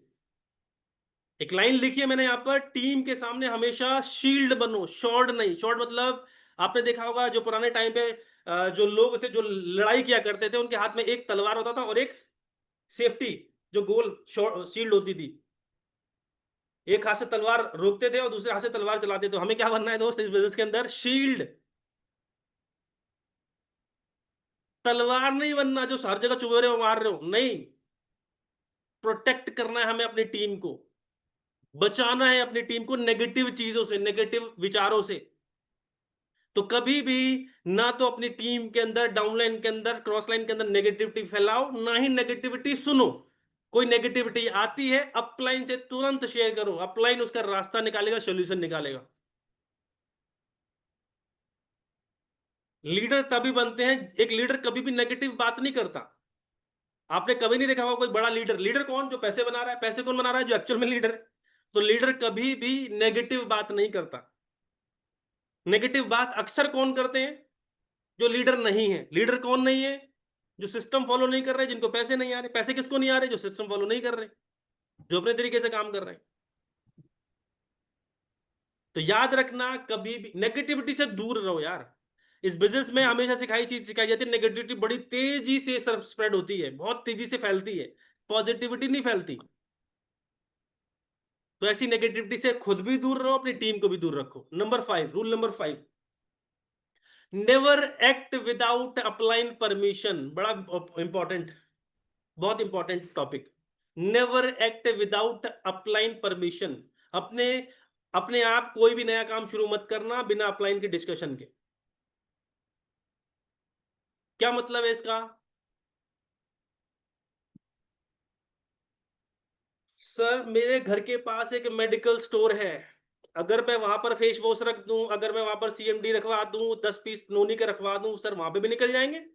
एक लाइन लिखी है मैंने यहां पर, टीम के सामने हमेशा शील्ड बनो, शॉर्ड नहीं। शॉर्ड मतलब आपने देखा होगा जो पुराने टाइम पे जो लोग थे जो लड़ाई किया करते थे, उनके हाथ में एक तलवार होता था और एक सेफ्टी जो गोल शील्ड होती थी। एक हाथ से तलवार रोकते थे और दूसरे हाथ से तलवार चलाते थे। तो हमें क्या बनना है दोस्त इस बिजनेस के अंदर? शील्ड। तलवार नहीं बनना जो हर जगह चुभ रहे हो मार रहे हो, नहीं। प्रोटेक्ट करना है हमें अपनी टीम को, बचाना है अपनी टीम को नेगेटिव चीजों से, नेगेटिव विचारों से। तो कभी भी ना तो अपनी टीम के अंदर, डाउनलाइन के अंदर, क्रॉस लाइन के अंदर नेगेटिविटी फैलाओ, ना ही नेगेटिविटी सुनो। कोई नेगेटिविटी आती है अपलाइन से तुरंत शेयर करो, अपलाइन उसका रास्ता निकालेगा, सोल्यूशन निकालेगा। लीडर तभी बनते हैं, एक लीडर कभी भी नेगेटिव बात नहीं करता। आपने कभी नहीं देखा होगा कोई बड़ा लीडर, लीडर कौन? जो पैसे बना रहा है। पैसे कौन बना रहा है? जो एक्चुअल में लीडर है। तो लीडर कभी भी नेगेटिव बात नहीं करता। नेगेटिव बात अक्सर कौन करते हैं? जो लीडर नहीं है। लीडर कौन नहीं है? जो सिस्टम फॉलो नहीं कर रहे, जिनको पैसे नहीं आ रहे। पैसे किसको नहीं आ रहे? जो सिस्टम फॉलो नहीं कर रहे, जो अपने तरीके से काम कर रहे हैं। तो याद रखना, कभी भी नेगेटिविटी से दूर रहो यार। इस बिजनेस में हमेशा सिखाई चीज सिखाई जाती है, नेगेटिविटी बड़ी तेजी से स्प्रेड होती है, बहुत तेजी से फैलती है, पॉजिटिविटी नहीं फैलती। तो ऐसी नेगेटिविटी से खुद भी दूर रहो, अपनी टीम को भी दूर रखो। Number 5, rule number 5, never act without applying permission. बड़ा इंपॉर्टेंट, बहुत important topic. Never act without applying permission. अपने अपने आप कोई भी नया काम शुरू मत करना बिना अप्लाइन के, डिस्कशन के। क्या मतलब है इसका? सर मेरे घर के पास एक मेडिकल स्टोर है, अगर मैं वहां पर फेस वॉश रख दूं, अगर मैं वहां पर सीएमडी रखवा दूं, 10 पीस नोनी के रखवा दूं, सर वहां पे भी निकल जाएंगे।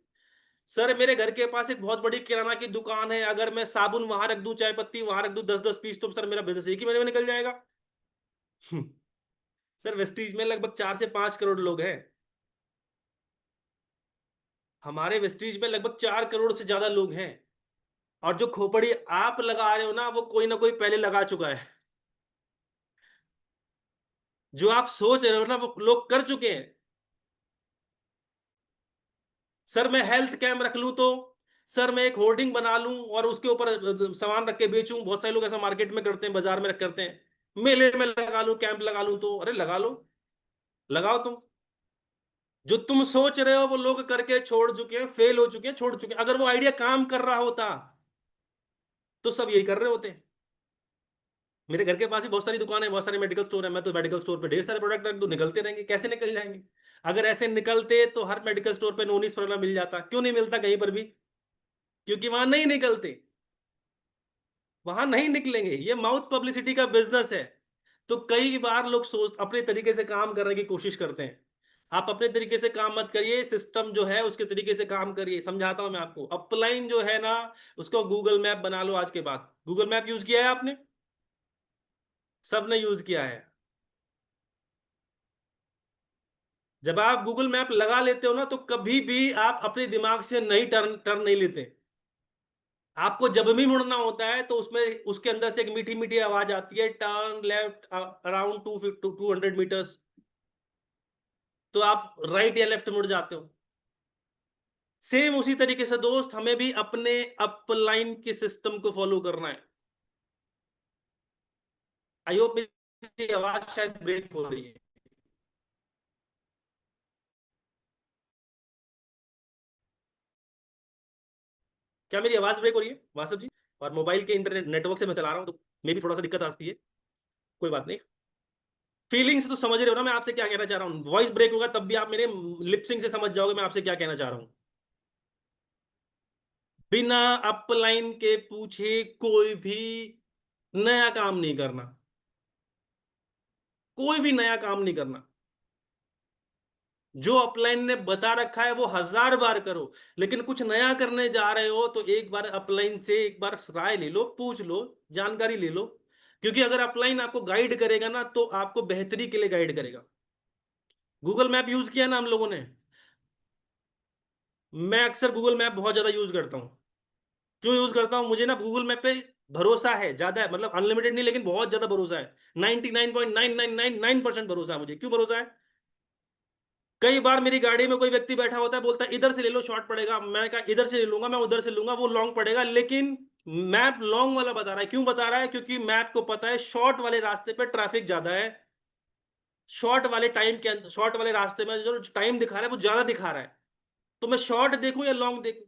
सर मेरे घर के पास एक बहुत बड़ी किराना की दुकान है, अगर मैं साबुन वहां रख दूं, चाय पत्ती वहां रख दूं, 10-10 पीस, तो सर मेरा बिजनेस एक ही महीने में निकल जाएगा। सर वेस्टीज में लगभग 4 से 5 करोड़ लोग हैं। हमारे वेस्टीज में लगभग 4 करोड़ से ज्यादा लोग हैं। और जो खोपड़ी आप लगा रहे हो ना, वो कोई ना कोई पहले लगा चुका है। जो आप सोच रहे हो ना, वो लोग कर चुके हैं। सर मैं हेल्थ कैंप रख लूं तो, सर मैं एक होर्डिंग बना लूं और उसके ऊपर सामान रख के बेचूं, बहुत सारे लोग ऐसा मार्केट में करते हैं, बाजार में करते हैं। मेले में लगा लूं, कैंप लगा लूं, तो अरे लगा लो, लगाओ तुम। जो तुम सोच रहे हो वो लोग करके छोड़ चुके हैं, फेल हो चुके हैं, छोड़ चुके हैं। अगर वो आइडिया काम कर रहा होता तो सब यही कर रहे होते। मेरे घर के पास भी बहुत सारी दुकानें, बहुत सारे मेडिकल स्टोर है, मैं तो मेडिकल स्टोर पे ढेर सारे प्रोडक्ट रख दूं, निकलते रहेंगे। कैसे निकल जाएंगे? अगर ऐसे निकलते तो हर मेडिकल स्टोर पे नोनिस फॉर्मूला मिल जाता। क्यों नहीं मिलता कहीं पर भी? क्योंकि वहां नहीं निकलते, वहां नहीं निकलेंगे। ये माउथ पब्लिसिटी का बिजनेस है। तो कई बार लोग सोच अपने तरीके से काम करने की कोशिश करते हैं। आप अपने तरीके से काम मत करिए, सिस्टम जो है उसके तरीके से काम करिए। समझाता हूं मैं आपको, अपलाइन जो है ना, उसको गूगल मैप बना लो आज के बाद। गूगल मैप यूज किया है आपने? सबने यूज किया है। जब आप गूगल मैप लगा लेते हो ना, तो कभी भी आप अपने दिमाग से नहीं टर्न टर्न नहीं लेते। आपको जब भी मुड़ना होता है तो उसमें उसके अंदर से एक मीठी मीठी आवाज आती है, टर्न लेफ्ट अराउंड 200 मीटर्स। तो आप राइट या लेफ्ट मुड़ जाते हो। सेम उसी तरीके से दोस्त, हमें भी अपने अपलाइन के सिस्टम को फॉलो करना है। आई होप मेरी आवाज शायद ब्रेक हो रही है। क्या मेरी आवाज ब्रेक हो रही है वासव जी? और मोबाइल के इंटरनेट नेटवर्क से मैं चला रहा हूँ, तो मे भी थोड़ा सा दिक्कत आती है। कोई बात नहीं। फीलिंग्स तो समझ रहे हो ना मैं आपसे क्या कहना चाह रहा हूँ? वॉइस ब्रेक होगा तब भी आप मेरे लिपसिंग से समझ जाओगे मैं आपसे क्या कहना चाह रहा हूँ। बिना अपलाइन के पूछे कोई भी नया काम नहीं करना। कोई भी नया काम नहीं करना। जो अपलाइन ने बता रखा है वो 1000 बार करो, लेकिन कुछ नया करने जा रहे हो तो एक बार अपलाइन से एक बार राय ले लो, पूछ लो, जानकारी ले लो। क्योंकि अगर अपलाइन आपको गाइड करेगा ना तो आपको बेहतरी के लिए गाइड करेगा। गूगल मैप यूज किया ना हम लोगों ने। मैं अक्सर गूगल मैप बहुत ज्यादा यूज करता हूँ। क्यों यूज करता हूँ? मुझे ना गूगल मैप पे भरोसा है, ज्यादा है, मतलब अनलिमिटेड नहीं लेकिन बहुत ज्यादा भरोसा है। 99.9999% भरोसा है मुझे। क्यों भरोसा है? कई बार मेरी गाड़ी में कोई व्यक्ति बैठा होता है, बोलता है इधर से ले लो शॉर्ट पड़ेगा, मैंने कहा इधर से ले लूंगा, मैं उधर से लूंगा, वो लॉन्ग पड़ेगा, लेकिन मैप लॉन्ग वाला बता रहा है। क्यों बता रहा है? क्योंकि मैप को पता है शॉर्ट वाले रास्ते पे ट्रैफिक ज्यादा है। शॉर्ट वाले टाइम के अंदर, शॉर्ट वाले रास्ते में जो टाइम दिखा रहा है वो ज्यादा दिखा रहा है। तो मैं शॉर्ट देखूं या लॉन्ग देखूं?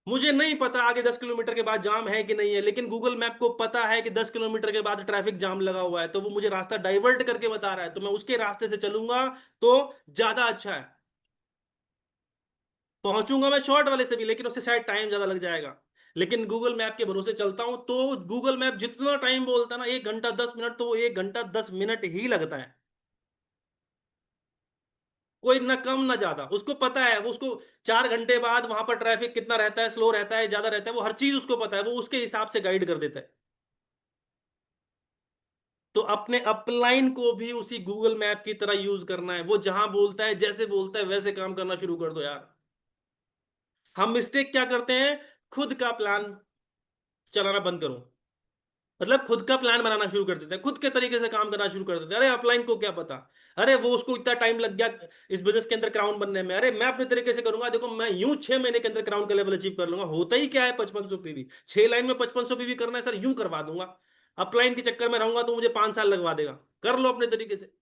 मुझे नहीं पता आगे 10 किलोमीटर के बाद जाम है कि नहीं है, लेकिन गूगल मैप को पता है कि 10 किलोमीटर के बाद ट्रैफिक जाम लगा हुआ है, तो वो मुझे रास्ता डाइवर्ट करके बता रहा है, तो मैं उसके रास्ते से चलूंगा तो ज्यादा अच्छा है। पहुंचूंगा मैं शॉर्ट वाले से भी, लेकिन उससे शायद टाइम ज्यादा लग जाएगा। लेकिन गूगल मैप के भरोसे चलता हूं तो गूगल मैप जितना टाइम बोलता है ना, 1 घंटा 10 मिनट, तो वो 1 घंटा 10 मिनट ही लगता है। कोई ना कम ना ज्यादा, उसको पता है। वो उसको 4 घंटे बाद वहां पर ट्रैफिक कितना रहता है, स्लो रहता है, ज्यादा रहता है, वो हर चीज उसको पता है, वो उसके हिसाब से गाइड कर देता है। तो अपने अपलाइन को भी उसी गूगल मैप की तरह यूज करना है। वो जहां बोलता है, जैसे बोलता है वैसे काम करना शुरू कर दो यार। हम मिस्टेक क्या करते हैं? खुद का प्लान चलाना बंद करो, मतलब खुद का प्लान बनाना शुरू कर देते हैं, खुद के तरीके से काम करना शुरू कर देते हैं। अरे अपलाइन को क्या पता? अरे वो उसको इतना टाइम लग गया इस बिजनेस के अंदर क्राउन बनने में, अरे मैं अपने तरीके से करूंगा, देखो मैं यूं 6 महीने के अंदर क्राउन का लेवल अचीव कर लूंगा। होता ही क्या है? 5500 पीवी, 6 लाइन में 5500 पीवी करना है सर, यूं करवा दूंगा। अपलाइन के चक्कर में रहूंगा तो मुझे 5 साल लगवा देगा। कर लो अपने तरीके से।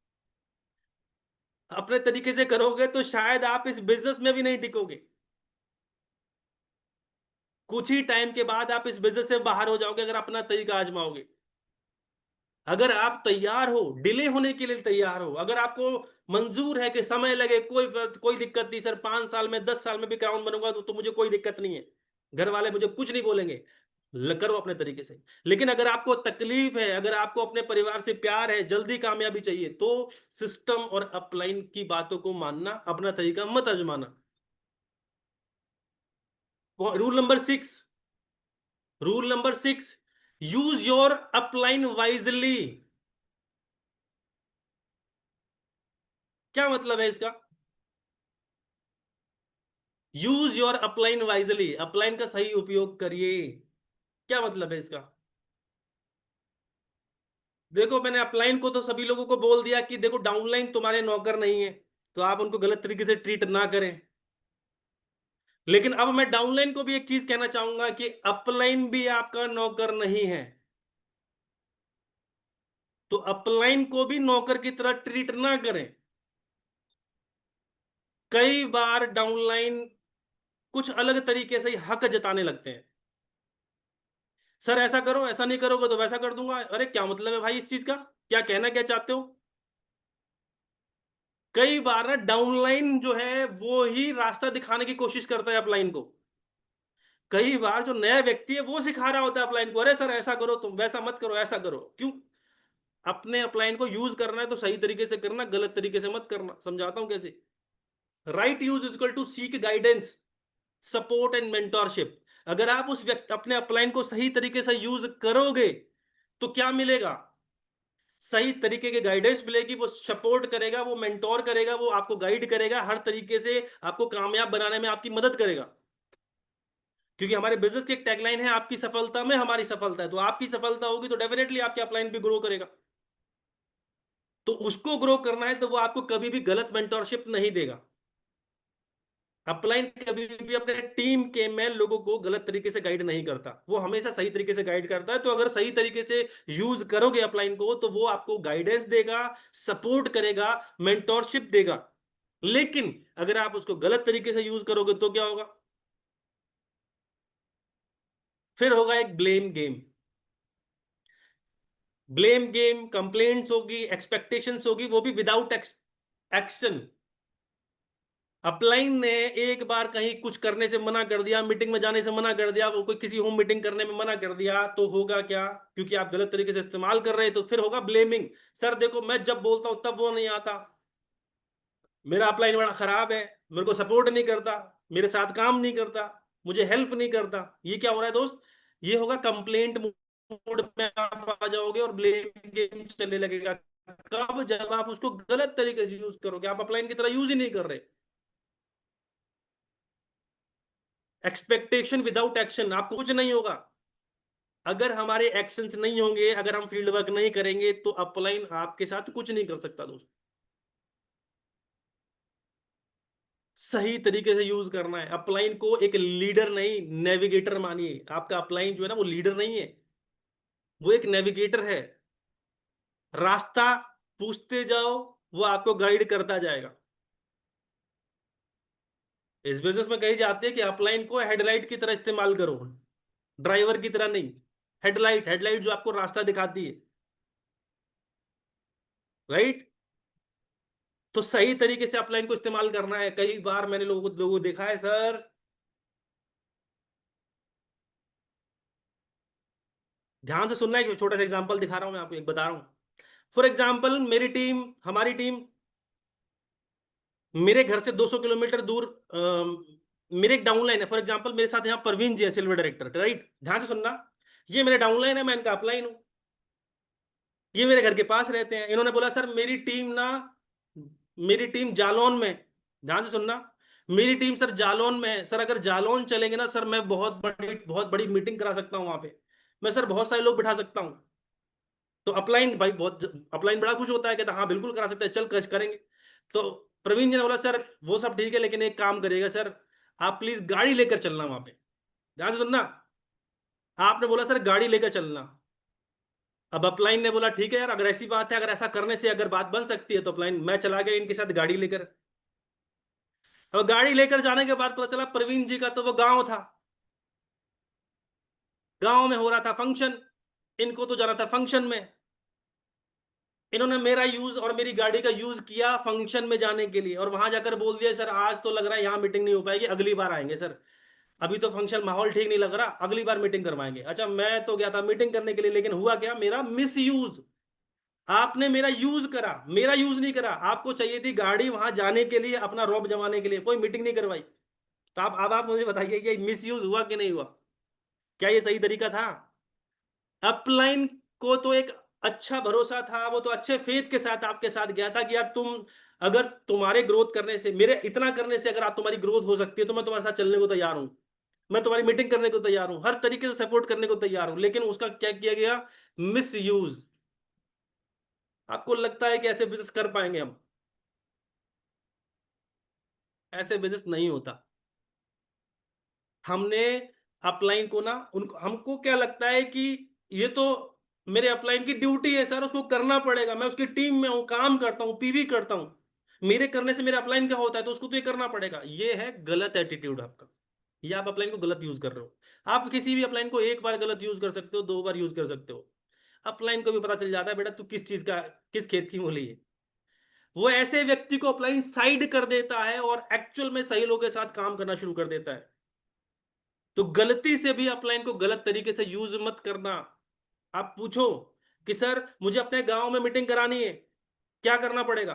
अपने तरीके से करोगे तो शायद आप इस बिजनेस में भी नहीं टिकोगे। कुछ ही टाइम के बाद आप इस बिजनेस से बाहर हो जाओगे अगर अपना तरीका आजमाओगे। अगर आप तैयार हो, डिले होने के लिए तैयार हो, अगर आपको मंजूर है कि समय लगे, कोई दिक्कत नहीं सर, 5 साल में 10 साल में भी क्राउन बनूंगा तो मुझे कोई दिक्कत नहीं है, घर वाले मुझे कुछ नहीं बोलेंगे, करो अपने तरीके से। लेकिन अगर आपको तकलीफ है, अगर आपको अपने परिवार से प्यार है, जल्दी कामयाबी चाहिए, तो सिस्टम और अपलाइन की बातों को मानना, अपना तरीका मत आजमाना। Rule number 6, rule number 6, use your upline wisely. क्या मतलब है इसका? Use your upline wisely, upline का सही उपयोग करिए। क्या मतलब है इसका? देखो मैंने अपलाइन को तो सभी लोगों को बोल दिया कि देखो डाउनलाइन तुम्हारे नौकर नहीं है, तो आप उनको गलत तरीके से ट्रीट ना करें। लेकिन अब मैं डाउनलाइन को भी एक चीज कहना चाहूंगा कि अपलाइन भी आपका नौकर नहीं है। तो अपलाइन को भी नौकर की तरह ट्रीट ना करें। कई बार डाउनलाइन कुछ अलग तरीके से ही हक जताने लगते हैं। सर ऐसा करो, ऐसा नहीं करोगे तो वैसा कर दूंगा। अरे क्या मतलब है भाई इस चीज का? क्या कहना क्या चाहते हो? कई बार ना डाउनलाइन जो है वो ही रास्ता दिखाने की कोशिश करता है अपलाइन को। कई बार जो नया व्यक्ति है वो सिखा रहा होता है अपलाइन को, अरे सर ऐसा करो, तुम वैसा मत करो, ऐसा करो। क्यों? अपने अपलाइन को यूज करना है तो सही तरीके से करना, गलत तरीके से मत करना। समझाता हूं कैसे। Right use is equal to seek guidance, support and mentorship. अगर आप उस व्यक्ति अपने अपलाइन को सही तरीके से यूज करोगे तो क्या मिलेगा? सही तरीके के गाइडेंस मिलेगी, वो सपोर्ट करेगा, वो मेंटोर करेगा, वो आपको गाइड करेगा, हर तरीके से आपको कामयाब बनाने में आपकी मदद करेगा। क्योंकि हमारे बिजनेस की एक टैगलाइन है, आपकी सफलता में हमारी सफलता है। तो आपकी सफलता होगी तो डेफिनेटली आपके अपलाइन भी ग्रो करेगा। तो उसको ग्रो करना है तो वो आपको कभी भी गलत मेंटोरशिप नहीं देगा। अपलाइन कभी भी अपने टीम के में लोगों को गलत तरीके से गाइड नहीं करता, वो हमेशा सही तरीके से गाइड करता है। तो अगर सही तरीके से यूज करोगे अपलाइन को तो वो आपको गाइडेंस देगा, सपोर्ट करेगा, मेंटोरशिप देगा। लेकिन अगर आप उसको गलत तरीके से यूज करोगे तो क्या होगा? फिर होगा एक blame game. Blame game, complaints होगी, एक्सपेक्टेशंस होगी, वो भी विदाउट एक्शन। अपलाइन ने एक बार कहीं कुछ करने से मना कर दिया, मीटिंग में जाने से मना कर दिया, वो कोई किसी होम मीटिंग करने में मना कर दिया, तो होगा क्या? क्योंकि आप गलत तरीके से इस्तेमाल कर रहे हैं तो फिर होगा ब्लेमिंग। सर देखो मैं जब बोलता हूं तब वो नहीं आता। मेरा अपलाइन बड़ा खराब है, मेरे को सपोर्ट नहीं करता, मेरे साथ काम नहीं करता, मुझे हेल्प नहीं करता। ये क्या हो रहा है दोस्त? ये होगा कंप्लेंट मोड में आप आ जाओगे और ब्लेम गेम चलने लगेगा। कब? जब आप उसको गलत तरीके से यूज करोगे। आप अपलाइन की तरह यूज ही नहीं कर रहे। एक्सपेक्टेशन विदाउट एक्शन, आपको कुछ नहीं होगा। अगर हमारे एक्शंस नहीं होंगे, अगर हम फील्ड वर्क नहीं करेंगे, तो अपलाइन आपके साथ कुछ नहीं कर सकता दोस्त। सही तरीके से यूज करना है अपलाइन को। एक लीडर नहीं, नेविगेटर मानिए। आपका अपलाइन जो है ना, वो लीडर नहीं है, वो एक नेविगेटर है। रास्ता पूछते जाओ, वो आपको गाइड करता जाएगा। इस बिजनेस में कही जाती है कि अपलाइन को हेडलाइट की तरह इस्तेमाल करो, ड्राइवर की तरह नहीं। हेडलाइट, हेडलाइट जो आपको रास्ता दिखाती है, राइट? तो सही तरीके से अपलाइन को इस्तेमाल करना है। कई बार मैंने लोगों को देखा है सर। ध्यान से सुनना है, कि छोटा सा एग्जांपल दिखा रहा हूं मैं आपको, एक बता रहा हूं। फॉर एग्जांपल, मेरी टीम, हमारी टीम मेरे घर से 200 किलोमीटर दूर, मेरे एक डाउनलाइन है। फॉर एग्जांपल, मेरे साथ यहाँ परवीन जी है, सिल्वर डायरेक्टर, राइट? ध्यान से सुनना। ये मेरे डाउनलाइन है, मैं इनका अपलाइन हूँ। ये मेरे घर के पास रहते हैं। इन्होंने बोला सर मेरी टीम जालौन में। ध्यान से सुनना। मेरी टीम सर जालौन में है सर। अगर जालौन चलेंगे ना सर, मैं बहुत बड़ी मीटिंग करा सकता हूँ वहां पे। मैं सर बहुत सारे लोग बिठा सकता हूँ। तो अपलाइन भाई, बहुत अपलाइन बड़ा खुश होता है, कहता हाँ बिल्कुल करा सकते हैं, चल कश करेंगे। तो प्रवीण जी ने बोला सर वो सब ठीक है, लेकिन एक काम करिएगा सर, आप प्लीज गाड़ी लेकर चलना वहां पे। ध्यान से सुनना। आपने बोला सर गाड़ी लेकर चलना। अब अपलाइन ने बोला ठीक है यार, अगर ऐसी बात है, अगर ऐसा करने से अगर बात बन सकती है, तो अपलाइन मैं चला गया इनके साथ गाड़ी लेकर। अब गाड़ी लेकर जाने के बाद पता चला प्रवीण जी का तो वो गांव था। गांव में हो रहा था फंक्शन। इनको तो जाना था फंक्शन में। इन्होंने मेरा यूज और मेरी गाड़ी का यूज किया फंक्शन में जाने के लिए, और वहां जाकर बोल दिया सर आज तो लग रहा है यहाँ मीटिंग नहीं हो पाएगी, अगली बार आएंगे सर। अभी तो फंक्शन माहौल ठीक नहीं लग रहा, अगली बार मीटिंग करवाएंगे। अच्छा, मैं तो गया था मीटिंग करने के लिए, लेकिन हुआ क्या? मेरा मिस यूज। आपने मेरा यूज करा, मेरा यूज नहीं करा। आपको चाहिए थी गाड़ी वहां जाने के लिए, अपना रौब जमाने के लिए, कोई मीटिंग नहीं करवाई। तो आप मुझे बताइए कि मिस यूज हुआ कि नहीं हुआ? क्या ये सही तरीका था? अपलाइन को तो एक अच्छा भरोसा था, वो तो अच्छे फेथ के साथ आपके साथ गया था कि यार तुम, अगर तुम्हारे ग्रोथ करने से, मेरे इतना करने से अगर आप तुम्हारी ग्रोथ हो सकती है, तो मैं तुम्हारे साथ चलने को तैयार हूं। मैं तुम्हारी मीटिंग करने को तैयार हूं, हर तरीके से सपोर्ट करने को तैयार हूं। लेकिन उसका क्या किया गया? Miss use. आपको लगता है कि ऐसे बिजनेस कर पाएंगे हम? ऐसे बिजनेस नहीं होता। हमने अपलाइन को ना, उनको, हमको क्या लगता है कि ये तो मेरे अपलाइन की ड्यूटी है सर, उसको करना पड़ेगा, मैं उसकी टीम में हूं, काम करता हूं, पीवी करता हूं, मेरे करने से मेरे अपलाइन का होता है, तो उसको तो ये करना पड़ेगा। ये है गलत एटीट्यूड आपका। ये आप अपलाइन को गलत यूज कर रहे हो। आप किसी भी अपलाइन को एक बार गलत यूज कर सकते हो, दो बार यूज कर सकते हो। अपलाइन को भी पता चल जाता है बेटा तू किस चीज का, किस खेत की मूली है। वो ऐसे व्यक्ति को अपलाइन साइड कर देता है और एक्चुअल में सही लोगों के साथ काम करना शुरू कर देता है। तो गलती से भी अपलाइन को गलत तरीके से यूज मत करना। आप पूछो कि सर मुझे अपने गांव में मीटिंग करानी है, क्या करना पड़ेगा?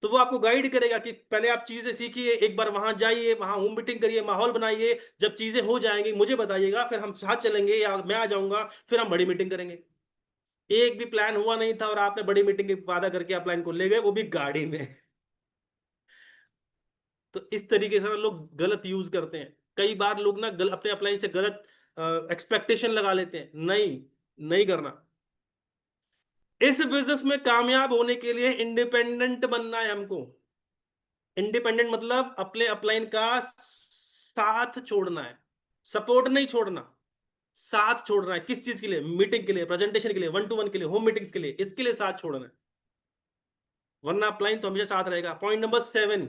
तो वो आपको गाइड करेगा कि पहले आप चीजें सीखिए, एक बार वहां जाइए, वहां होम मीटिंग करिए, माहौल बनाइए, जब चीजें हो जाएंगी मुझे बताइएगा, फिर हम साथ चलेंगे या मैं आ जाऊंगा, फिर हम बड़ी मीटिंग करेंगे। एक भी प्लान हुआ नहीं था और आपने बड़ी मीटिंग की वादा करके अपलाइन को ले गए, वो भी गाड़ी में। तो इस तरीके से ना लोग गलत यूज करते हैं। कई बार लोग ना अपने अप्लाई से गलत एक्सपेक्टेशन लगा लेते हैं। नहीं, नहीं करना। इस बिजनेस में कामयाब होने के लिए इंडिपेंडेंट बनना है हमको। इंडिपेंडेंट मतलब अपने अपलाइन का साथ छोड़ना है, सपोर्ट नहीं छोड़ना। साथ छोड़ना है किस चीज के लिए? मीटिंग के लिए, प्रेजेंटेशन के लिए, वन टू वन के लिए, होम मीटिंग्स के लिए, इसके लिए साथ छोड़ना है। वरना अपलाइन तो हमेशा साथ रहेगा। पॉइंट नंबर 7,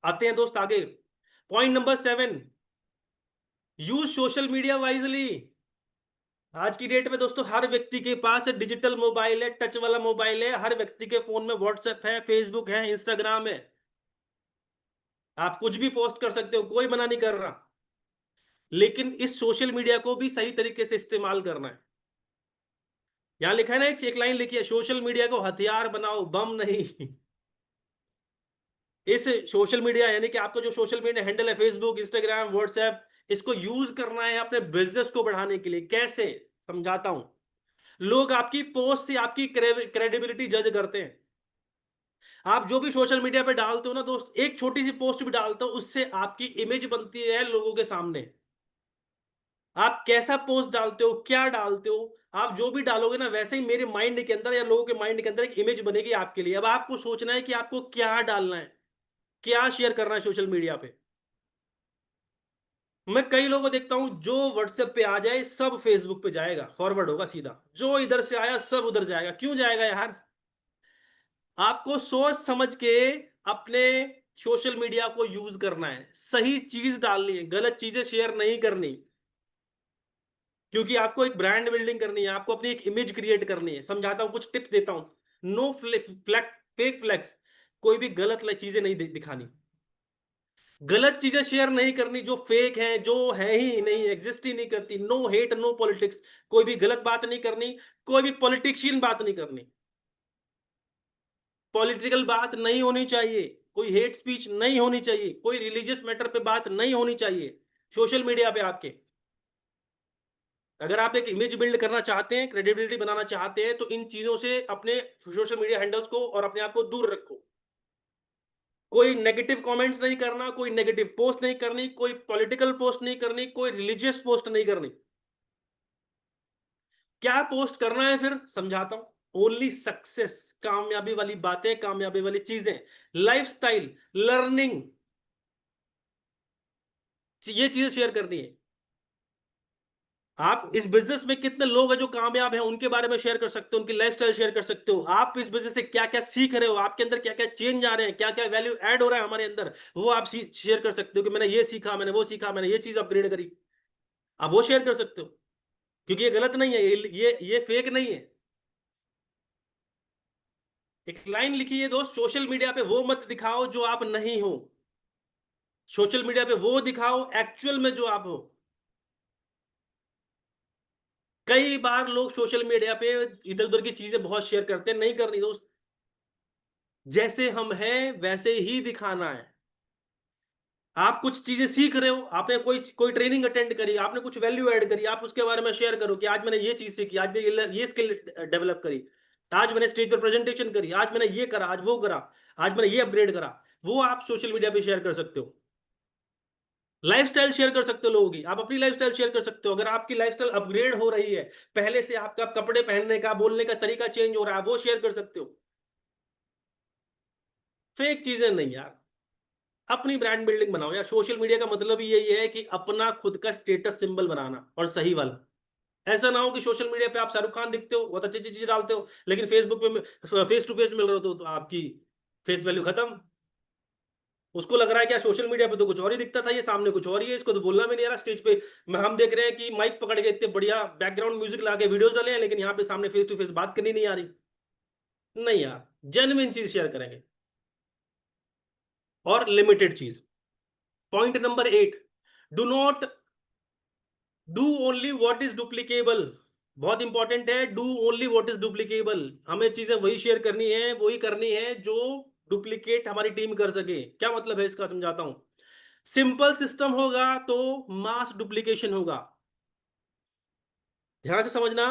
आते हैं दोस्त आगे। Point number 7, use social media wisely. आज की डेट में दोस्तों हर व्यक्ति के पास डिजिटल मोबाइल है, टच वाला मोबाइल है, हर व्यक्ति के फोन में व्हाट्सएप है, फेसबुक है, इंस्टाग्राम है। आप कुछ भी पोस्ट कर सकते हो, कोई मना नहीं कर रहा। लेकिन इस सोशल मीडिया को भी सही तरीके से इस्तेमाल करना है। यहां लिखा है ना, एक लाइन लिखी है, सोशल मीडिया को हथियार बनाओ, बम नहीं। इस सोशल मीडिया यानी कि आपका जो सोशल मीडिया हैंडल है, फेसबुक, इंस्टाग्राम, व्हाट्सएप, इसको यूज करना है अपने बिजनेस को बढ़ाने के लिए। कैसे, समझाता हूं। लोग आपकी पोस्ट से आपकी क्रेडिबिलिटी जज करते हैं। आप जो भी सोशल मीडिया पे डालते हो ना दोस्त, एक छोटी सी पोस्ट भी डालते हो, उससे आपकी इमेज बनती है लोगों के सामने। आप कैसा पोस्ट डालते हो, क्या डालते हो, आप जो भी डालोगे ना, वैसे ही मेरे माइंड के अंदर या लोगों के माइंड के अंदर एक इमेज बनेगी आपके लिए। अब आपको सोचना है कि आपको क्या डालना है, क्या शेयर करना है सोशल मीडिया पे। मैं कई लोगों को देखता हूं, जो व्हाट्सएप पे आ जाए सब फेसबुक पे जाएगा, फॉरवर्ड होगा सीधा। जो इधर से आया सब उधर जाएगा। क्यों जाएगा यार? आपको सोच समझ के अपने सोशल मीडिया को यूज करना है, सही चीज डालनी है, गलत चीजें शेयर नहीं करनी। क्योंकि आपको एक ब्रांड बिल्डिंग करनी है, आपको अपनी एक इमेज क्रिएट करनी है। समझाता हूं, कुछ टिप्स देता हूं। नो फेक फ्लैक्स, कोई भी गलत चीजें नहीं दिखानी, गलत चीजें शेयर नहीं करनी जो फेक है, जो है ही नहीं, एग्जिस्ट ही नहीं करती। नो हेट, नो पॉलिटिक्स, कोई भी गलत बात नहीं करनी, कोई भी पॉलिटिशियन बात नहीं करनी, पॉलिटिकल बात नहीं होनी चाहिए, कोई हेट स्पीच नहीं होनी चाहिए, कोई रिलीजियस मैटर पे बात नहीं होनी चाहिए सोशल मीडिया पे आपके। अगर आप एक इमेज बिल्ड करना चाहते हैं, क्रेडिबिलिटी बनाना चाहते हैं, तो इन चीजों से अपने सोशल मीडिया हैंडल्स को और अपने आप को दूर रखो। कोई नेगेटिव कमेंट्स नहीं करना, कोई नेगेटिव पोस्ट नहीं करनी, कोई पॉलिटिकल पोस्ट नहीं करनी, कोई रिलीजियस पोस्ट नहीं करनी। क्या पोस्ट करना है फिर, समझाता हूं। ओनली सक्सेस, कामयाबी वाली बातें, कामयाबी वाली चीजें, लाइफस्टाइल, लर्निंग, ये चीजें शेयर करनी है। आप इस बिजनेस में कितने लोग हैं जो कामयाब हैं, उनके बारे में शेयर कर सकते हो, उनकी लाइफस्टाइल शेयर कर सकते हो। आप इस बिजनेस से क्या क्या सीख रहे हो, आपके अंदर क्या क्या चेंज आ रहे हैं, क्या क्या वैल्यू ऐड हो रहा है हमारे अंदर, वो आप शेयर कर सकते हो कि मैंने ये सीखा, मैंने वो सीखा, मैंने ये चीज अपग्रेड करी। आप वो शेयर कर सकते हो, क्योंकि ये गलत नहीं है, ये फेक नहीं है। एक लाइन लिखी है दोस्त, सोशल मीडिया पे वो मत दिखाओ जो आप नहीं हो, सोशल मीडिया पे वो दिखाओ एक्चुअल में जो आप हो। कई बार लोग सोशल मीडिया पे इधर उधर की चीजें बहुत शेयर करते हैं, नहीं करनी दोस्त। जैसे हम हैं वैसे ही दिखाना है। आप कुछ चीजें सीख रहे हो, आपने कोई कोई ट्रेनिंग अटेंड करी, आपने कुछ वैल्यू ऐड करी, आप उसके बारे में शेयर करो कि आज मैंने ये चीज सीखी, आज मैंने ये स्किल डेवलप करी, आज मैंने स्टेज पर प्रेजेंटेशन करी, आज मैंने ये करा, आज वो करा, आज मैंने ये अपग्रेड करा। वो आप सोशल मीडिया पे शेयर कर सकते हो। लाइफस्टाइल शेयर कर सकते हो लोगों की, आप अपनी लाइफस्टाइल शेयर कर सकते हो। अगर आपकी लाइफस्टाइल अपग्रेड हो रही है, पहले से आपका कपड़े पहनने का, बोलने का तरीका चेंज हो रहा है, वो शेयर कर सकते हो। फेक चीजें नहीं यार, अपनी ब्रांड बिल्डिंग बनाओ यार। सोशल मीडिया का मतलब ही यही है कि अपना खुद का स्टेटस सिंबल बनाना, और सही वाला। ऐसा ना हो कि सोशल मीडिया पे आप शाहरुख खान दिखते हो, बहुत अच्छी अच्छी चीज डालते हो, लेकिन फेसबुक पे फेस टू फेस मिल रहे हो तो आपकी फेस वैल्यू खत्म। उसको लग रहा है क्या, सोशल मीडिया पे तो कुछ और ही दिखता था, ये सामने कुछ और ही है, इसको तो बोलना भी नहीं आ रहा स्टेज पे। हम देख रहे हैं कि माइक पकड़ के इतने बढ़िया बैकग्राउंड म्यूजिक लगा के वीडियोस डाले हैं, लेकिन यहाँ पे सामने फेस टू फेस बात करनी नहीं आ रही। नहीं यार, जेन्युइन चीज शेयर करेंगे, और लिमिटेड चीज। Point number 8, do not do only what is duplicable. बहुत इंपॉर्टेंट है, do only what is duplicable. हमें चीजें वही शेयर करनी है, वही करनी है जो डुप्लीकेट हमारी टीम कर सके। क्या मतलब है इसका, समझाता हूं। सिंपल सिस्टम होगा तो मास डुप्लीकेशन होगा। ध्यान से समझना,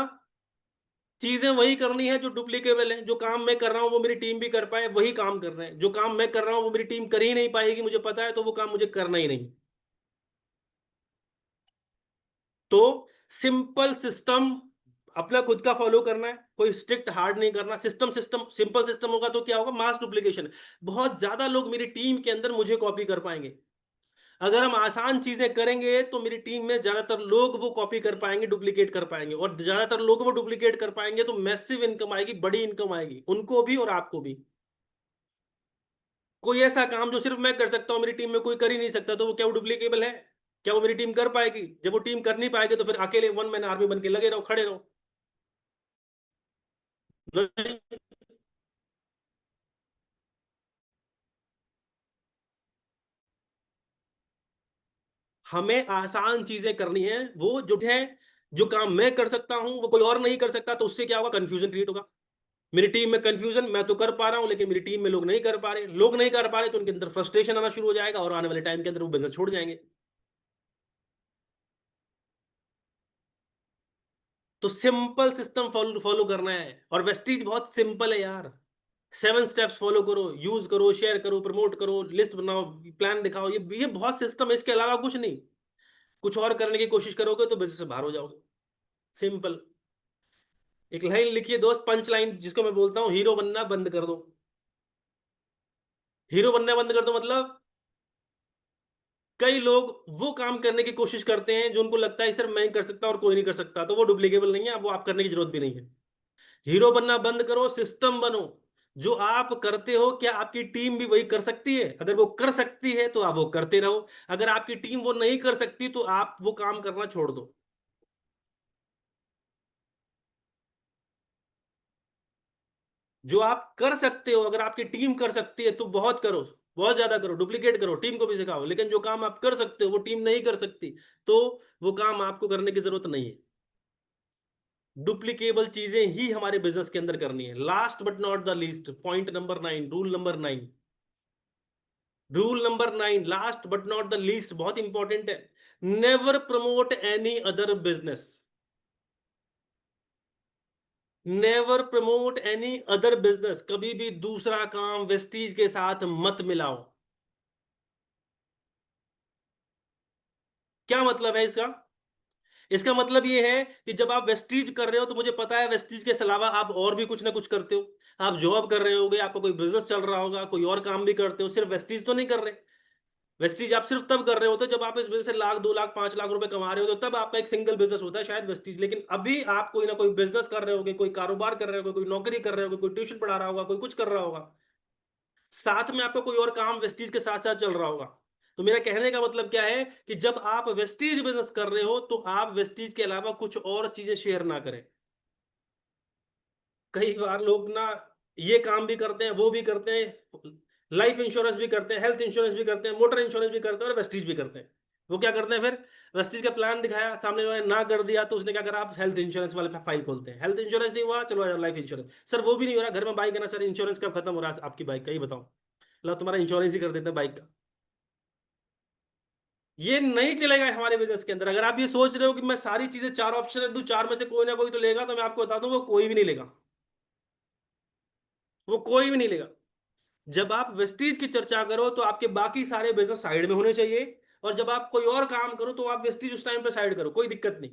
चीजें वही करनी है जो डुप्लीकेबल है। जो काम मैं कर रहा हूं वो मेरी टीम भी कर पाए, वही काम कर रहे हैं। जो काम मैं कर रहा हूं वो मेरी टीम कर ही नहीं पाएगी, मुझे पता है, तो वो काम मुझे करना ही नहीं। तो सिंपल सिस्टम अपना खुद का फॉलो करना है, कोई स्ट्रिक्ट हार्ड नहीं करना। सिस्टम सिंपल सिस्टम होगा तो क्या होगा, मास डुप्लीकेशन। बहुत ज्यादा लोग मेरी टीम के अंदर मुझे कॉपी कर पाएंगे। अगर हम आसान चीजें करेंगे तो मेरी टीम में ज्यादातर लोग वो कॉपी कर पाएंगे, डुप्लीकेट कर पाएंगे, और ज्यादातर लोग वो डुप्लीकेट कर पाएंगे तो मैसिव इनकम आएगी, बड़ी इनकम आएगी, उनको भी और आपको भी। कोई ऐसा काम जो सिर्फ मैं कर सकता हूं, मेरी टीम में कोई कर ही नहीं सकता, तो वो क्या वो डुप्लीकेबल है? क्या वो मेरी टीम कर पाएगी? जब वो टीम कर नहीं पाएगी तो फिर अकेले वन मैन आर्मी बन के लगे रहो, खड़े रहो। हमें आसान चीजें करनी है, वो जो है, जो काम मैं कर सकता हूं वो कोई और नहीं कर सकता, तो उससे क्या होगा, कंफ्यूजन क्रिएट होगा। मेरी टीम में कंफ्यूजन, मैं तो कर पा रहा हूं लेकिन मेरी टीम में लोग नहीं कर पा रहे, लोग नहीं कर पा रहे तो उनके अंदर फ्रस्ट्रेशन आना शुरू हो जाएगा और आने वाले टाइम के अंदर वो बिजनेस छोड़ जाएंगे। तो सिंपल सिस्टम फॉलो फॉलो करना है, और वेस्टीज बहुत सिंपल है यार। 7 स्टेप्स फॉलो करो, यूज करो, शेयर करो, प्रमोट करो, लिस्ट बनाओ, प्लान दिखाओ, ये बहुत सिस्टम है, इसके अलावा कुछ नहीं। कुछ और करने की कोशिश करोगे तो बिजनेस से बाहर हो जाओगे। सिंपल। एक लाइन लिखिए दोस्त, पंच लाइन, जिसको मैं बोलता हूँ हीरो बनना बंद कर दो। हीरो बनना बंद कर दो मतलब, कई लोग वो काम करने की कोशिश करते हैं जो उनको लगता है सिर्फ मैं ही कर सकता और कोई नहीं कर सकता, तो वो डुप्लीकेबल नहीं है, वो आप करने की जरूरत भी नहीं है। हीरो बनना बंद करो, सिस्टम बनो। जो आप करते हो क्या आपकी टीम भी वही कर सकती है? अगर वो कर सकती है तो आप वो करते रहो, अगर आपकी टीम वो नहीं कर सकती तो आप वो काम करना छोड़ दो। जो आप कर सकते हो, अगर आपकी टीम कर सकती है तो बहुत करो, बहुत ज्यादा करो, डुप्लीकेट करो, टीम को भी सिखाओ, लेकिन जो काम आप कर सकते हो वो टीम नहीं कर सकती, तो वो काम आपको करने की जरूरत नहीं है। डुप्लीकेबल चीजें ही हमारे बिजनेस के अंदर करनी है। Last but not the least, point number 9, rule number 9। Rule number 9, last but not the least, बहुत इंपॉर्टेंट है। Never promote any other business. Never promote any other business, कभी भी दूसरा काम वेस्टीज के साथ मत मिलाओ। क्या मतलब है इसका? इसका मतलब ये है कि जब आप वेस्टीज कर रहे हो तो मुझे पता है वेस्टीज के अलावा आप और भी कुछ ना कुछ करते हो। आप जॉब कर रहे होगे, आपका कोई बिजनेस चल रहा होगा, कोई और काम भी करते हो, सिर्फ वेस्टीज तो नहीं कर रहे। वेस्टीज आप सिर्फ तब कर रहे होते हो जब आप इस बिजनेस से लाख, 2 लाख, 5 लाख रुपए कमा रहे हो, तो तब आपका एक सिंगल बिजनेस होता है शायद वेस्टीज। लेकिन अभी आप कोई ना कोई बिजनेस कर रहे होगे, कोई कारोबार कर रहे होगे, कोई नौकरी कर रहे होगे, कोई ट्यूशन पढ़ा रहा होगा, कोई कुछ कर रहा होगा, साथ में आपका कोई और काम वेस्टीज के साथ साथ चल रहा होगा। तो मेरा कहने का मतलब क्या है कि जब आप वेस्टीज बिजनेस कर रहे हो तो आप वेस्टीज के अलावा कुछ और चीजें शेयर ना करें। कई बार लोग ना ये काम भी करते हैं, वो भी करते हैं, लाइफ इंश्योरेंस भी करते हैं, हेल्थ इंश्योरेंस भी करते हैं, मोटर इंश्योरेंस भी करते हैं, और वेस्टीज भी करते हैं। वो क्या करते हैं फिर? वेस्टीज का प्लान दिखाया, सामने वाले ने ना कर दिया, तो उसने क्या करा, आप हेल्थ इंश्योरेंस वाले पे फाइल खोलते हैं, हेल्थ इंश्योरेंस नहीं हुआ, चलो लाइफ इंश्योरेंस, सर वो भी नहीं हो रहा, घर में बाइक है ना सर, इंश्योरेंस कब खत्म हो रहा है आपकी बाइक का, ये बताओ। लो तुम्हारा इंश्योरेंस ही कर देते हैं बाइक का। ये नहीं चलेगा हमारे बिजनेस के अंदर। अगर आप ये सोच रहे हो कि मैं सारी चीजें, चार ऑप्शन रख दूं, चार में से कोई ना कोई तो लेगा, तो मैं आपको बता दूं वो कोई भी नहीं लेगा। वो कोई भी नहीं लेगा। जब आप वेस्टीज की चर्चा करो तो आपके बाकी सारे बिजनेस साइड में होने चाहिए, और जब आप कोई और काम करो तो आप वेस्टीज उस टाइम पे साइड करो, कोई दिक्कत नहीं।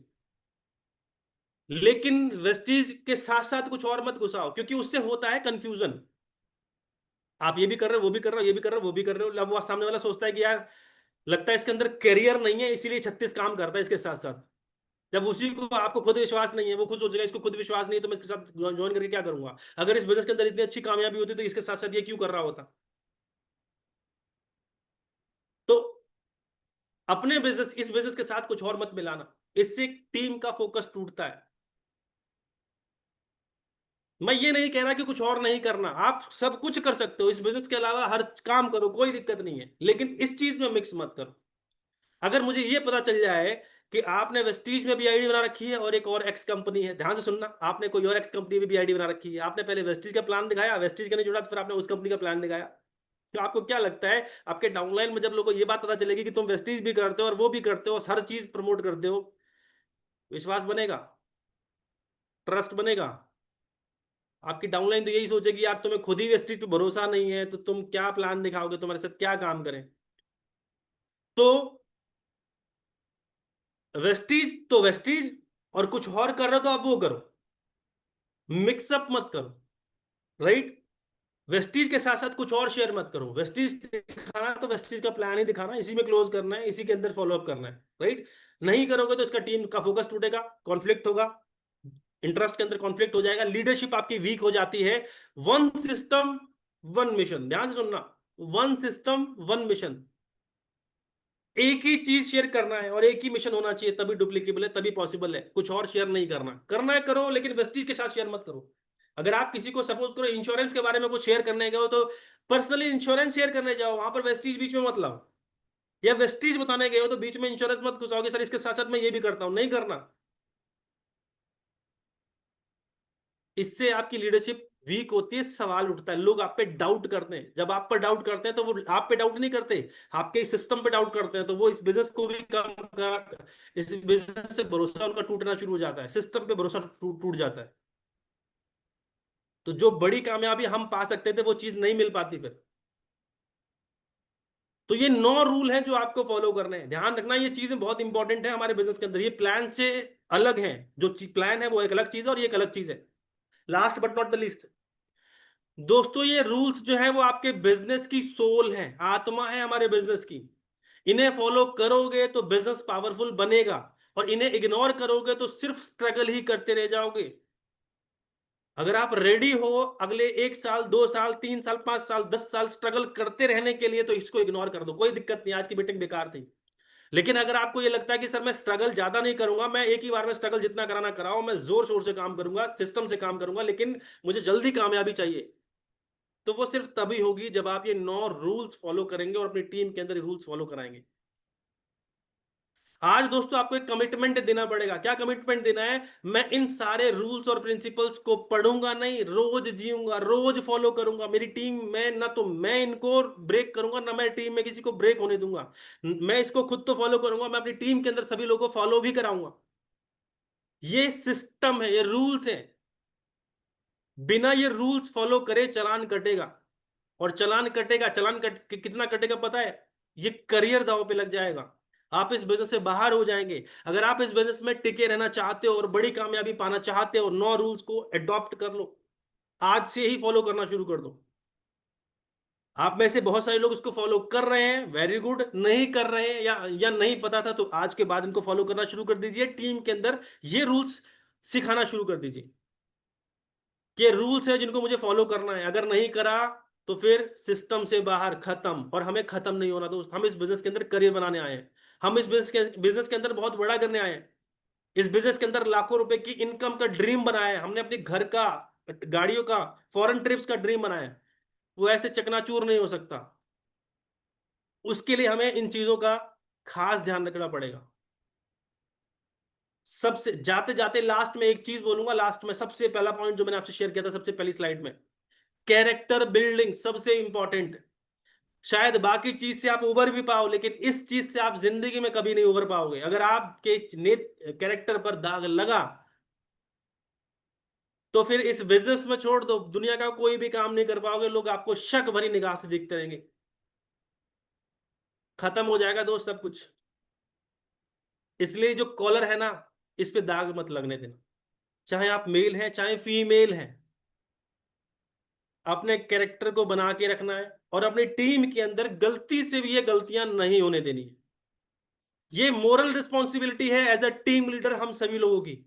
लेकिन वेस्टीज के साथ साथ कुछ और मत घुसाओ, क्योंकि उससे होता है कंफ्यूजन। आप ये भी कर रहे हो, वो भी कर रहे हो, ये भी कर रहे हो, वो भी कर रहे हो, अब वो सामने वाला सोचता है कि यार लगता है इसके अंदर करियर नहीं है, इसीलिए 36 काम करता है इसके साथ साथ। जब उसी को, आपको खुद विश्वास नहीं है, वो खुद सोचेगा इसको खुद विश्वास नहीं है तो मैं इसके साथ ज्वाइन करके क्या करूंगा, अगर इस बिजनेस के अंदर इतनी अच्छी कामयाबी होती तो इसके साथ साथ ये क्यों कर रहा होता। तो अपने बिजनेस, इस बिजनेस के साथ कुछ और मत मिलाना, इससे टीम का फोकस टूटता है। मैं ये नहीं कह रहा कि कुछ और नहीं करना, आप सब कुछ कर सकते हो, इस बिजनेस के अलावा हर काम करो, कोई दिक्कत नहीं है, लेकिन इस चीज में मिक्स मत करो। अगर मुझे ये पता चल जाए कि आपने वेस्टीज में भी आईडी बना रखी है और एक और एक्स कंपनी है, ध्यान से सुनना, आपने कोई और एक्स कंपनी में भी आईडी बना रखी है, आपने पहले वेस्टीज का प्लान दिखाया, वेस्टीज का नहीं जुड़ा, तो फिर आपने उस कंपनी का प्लान दिखाया, तो आपको क्या लगता है आपके डाउनलाइन में जब लोगों को ये बात पता चलेगी कि तुम वेस्टीज भी करते हो और वो भी करते हो, हर चीज प्रमोट करते हो, विश्वास बनेगा? ट्रस्ट बनेगा? आपकी डाउनलाइन तो यही सोचेगी यार तुम्हें खुद ही वेस्टीज पे भरोसा नहीं है, तो तुम क्या प्लान दिखाओगे, तुम्हारे साथ क्या काम करें। तो वेस्टीज तो वेस्टीज, और कुछ और कर रहे हो तो आप वो करो, मिक्सअप मत करो। राइट? वेस्टीज के साथ साथ कुछ और शेयर मत करो, वेस्टीज दिखाना तो वेस्टीज का प्लान ही दिखाना, इसी में क्लोज करना है, इसी के अंदर फॉलो अप करना है। राइट? नहीं करोगे तो इसका टीम का फोकस टूटेगा, कॉन्फ्लिक्ट होगा, इंटरेस्ट के अंदर कॉन्फ्लिक्ट हो जाएगा, लीडरशिप आपकी वीक हो जाती है। वन सिस्टम, वन मिशन, ध्यान से सुनना, वन सिस्टम, वन मिशन, एक ही चीज शेयर करना है और एक ही मिशन होना चाहिए, तभी डुप्लीकेबल है, तभी पॉसिबल है। कुछ और शेयर नहीं करना, करना है करो लेकिन वेस्टीज के साथ शेयर मत करो। अगर आप किसी को सपोज करो इंश्योरेंस के बारे में कुछ शेयर करने गए हो, तो पर्सनली इंश्योरेंस शेयर करने जाओ, वहां पर वेस्टीज बीच में मत लाओ। या वेस्टीज बताने गए हो तो बीच में इंश्योरेंस मत घुसाओगे, सर इसके साथ साथ मैं ये भी करता हूं, नहीं करना। इससे आपकी लीडरशिप वीक होती है, सवाल उठता है, लोग आप पे डाउट करते हैं। जब आप पर डाउट करते हैं तो वो आप पे डाउट नहीं करते, आपके सिस्टम पे डाउट करते हैं, तो वो इस बिजनेस को भी कम कर, इस बिजनेस से भरोसा उनका टूटना शुरू हो जाता है, सिस्टम पे भरोसा टूट जाता है। तो जो बड़ी कामयाबी हम पा सकते थे वो चीज नहीं मिल पाती फिर। तो ये 9 रूल हैं जो आपको फॉलो करने हैं, ध्यान रखना, ये चीजें बहुत इंपॉर्टेंट है हमारे बिजनेस के अंदर। ये प्लान से अलग हैं, जो प्लान है वो एक अलग चीज है और ये एक अलग चीज है। Last but not the least दोस्तों, ये रूल्स जो है वो आपके बिजनेस की सोल है, आत्मा है हमारे बिजनेस की। इन्हें फॉलो करोगे तो बिजनेस पावरफुल बनेगा, और इन्हें इग्नोर करोगे तो सिर्फ स्ट्रगल ही करते रह जाओगे। अगर आप रेडी हो अगले 1 साल, 2 साल, 3 साल, 5 साल, 10 साल स्ट्रगल करते रहने के लिए, तो इसको इग्नोर कर दो, कोई दिक्कत नहीं, आज की मीटिंग बेकार थी। लेकिन अगर आपको ये लगता है कि सर मैं स्ट्रगल ज्यादा नहीं करूंगा, मैं एक ही बार में स्ट्रगल जितना कराना कराऊं, मैं जोर शोर से काम करूंगा, सिस्टम से काम करूंगा, लेकिन मुझे जल्दी कामयाबी चाहिए, तो वो सिर्फ तभी होगी जब आप ये 9 रूल्स फॉलो करेंगे और अपनी टीम के अंदर रूल्स फॉलो कराएंगे। आज दोस्तों आपको एक कमिटमेंट देना पड़ेगा। क्या कमिटमेंट देना है? मैं इन सारे रूल्स और प्रिंसिपल्स को पढ़ूंगा नहीं, रोज जीऊंगा, रोज फॉलो करूंगा। मेरी टीम में ना तो मैं इनको ब्रेक करूंगा, ना मैं टीम में किसी को ब्रेक होने दूंगा। मैं इसको खुद तो फॉलो करूंगा, मैं अपनी टीम के अंदर सभी लोगों को फॉलो भी कराऊंगा। ये सिस्टम है, ये रूल्स हैं। बिना ये रूल्स फॉलो करे चालान कटेगा, और चालान कटेगा, कितना कटेगा पता है? ये करियर दांव पे लग जाएगा, आप इस बिजनेस से बाहर हो जाएंगे। अगर आप इस बिजनेस में टिके रहना चाहते हो और बड़ी कामयाबी पाना चाहते हो, 9 रूल्स को अडॉप्ट कर लो, आज से ही फॉलो करना शुरू कर दो। आप में से बहुत सारे लोग इसको फॉलो कर रहे हैं, वेरी गुड। नहीं कर रहे हैं या नहीं पता था, तो आज के बाद इनको फॉलो करना शुरू कर दीजिए। टीम के अंदर ये रूल्स सिखाना शुरू कर दीजिए कि रूल्स है जिनको मुझे फॉलो करना है। अगर नहीं करा तो फिर सिस्टम से बाहर, खत्म। और हमें खत्म नहीं होना दोस्त, हम इस बिजनेस के अंदर करियर बनाने आए हैं। हम इस बिजनेस के अंदर बहुत बड़ा करने आए हैं। इस बिजनेस के अंदर लाखों रुपए की इनकम का ड्रीम बनाया है हमने, अपने घर का, गाड़ियों का, फॉरेन ट्रिप्स का ड्रीम बनाया है। वो ऐसे चकनाचूर नहीं हो सकता। उसके लिए हमें इन चीजों का खास ध्यान रखना पड़ेगा। सबसे जाते जाते लास्ट में एक चीज बोलूंगा, लास्ट में सबसे पहला पॉइंट जो मैंने आपसे शेयर किया था सबसे पहली स्लाइड में, कैरेक्टर बिल्डिंग सबसे इंपॉर्टेंट। शायद बाकी चीज से आप उबर भी पाओ, लेकिन इस चीज से आप जिंदगी में कभी नहीं उबर पाओगे। अगर आपके कैरेक्टर पर दाग लगा तो फिर इस बिजनेस में छोड़ दो, दुनिया का कोई भी काम नहीं कर पाओगे। लोग आपको शक भरी निगाह से देखते रहेंगे। खत्म हो जाएगा दोस्त सब कुछ। इसलिए जो कॉलर है ना, इस पे दाग मत लगने देना। चाहे आप मेल हैं चाहे फीमेल हैं, अपने कैरेक्टर को बना के रखना है, और अपनी टीम के अंदर गलती से भी ये गलतियां नहीं होने देनी है। ये मोरल रिस्पॉन्सिबिलिटी है एज अ टीम लीडर हम सभी लोगों की।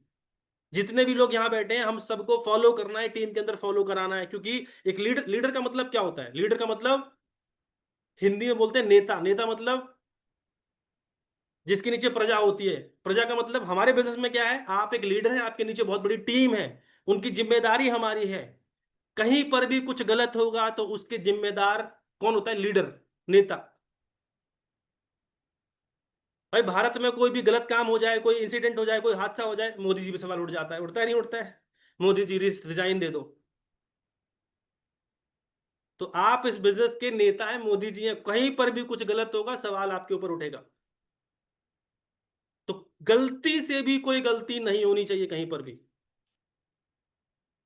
जितने भी लोग यहां बैठे हैं, हम सबको फॉलो करना है, टीम के अंदर फॉलो कराना है। क्योंकि एक लीडर, लीडर का मतलब क्या होता है? लीडर का मतलब हिंदी में बोलते हैं नेता। नेता मतलब जिसके नीचे प्रजा होती है। प्रजा का मतलब हमारे बिजनेस में क्या है? आप एक लीडर हैं, आपके नीचे बहुत बड़ी टीम है, उनकी जिम्मेदारी हमारी है। कहीं पर भी कुछ गलत होगा तो उसके जिम्मेदार कौन होता है? लीडर, नेता। भाई भारत में कोई भी गलत काम हो जाए, कोई इंसिडेंट हो जाए, कोई हादसा हो जाए, मोदी जी पे सवाल उठ जाता है, उठता है नहीं उठता है? मोदी जी रिजाइन दे दो। तो आप इस बिजनेस के नेता हैं, मोदी जी हैं, कहीं पर भी कुछ गलत होगा सवाल आपके ऊपर उठेगा। तो गलती से भी कोई गलती नहीं होनी चाहिए कहीं पर भी।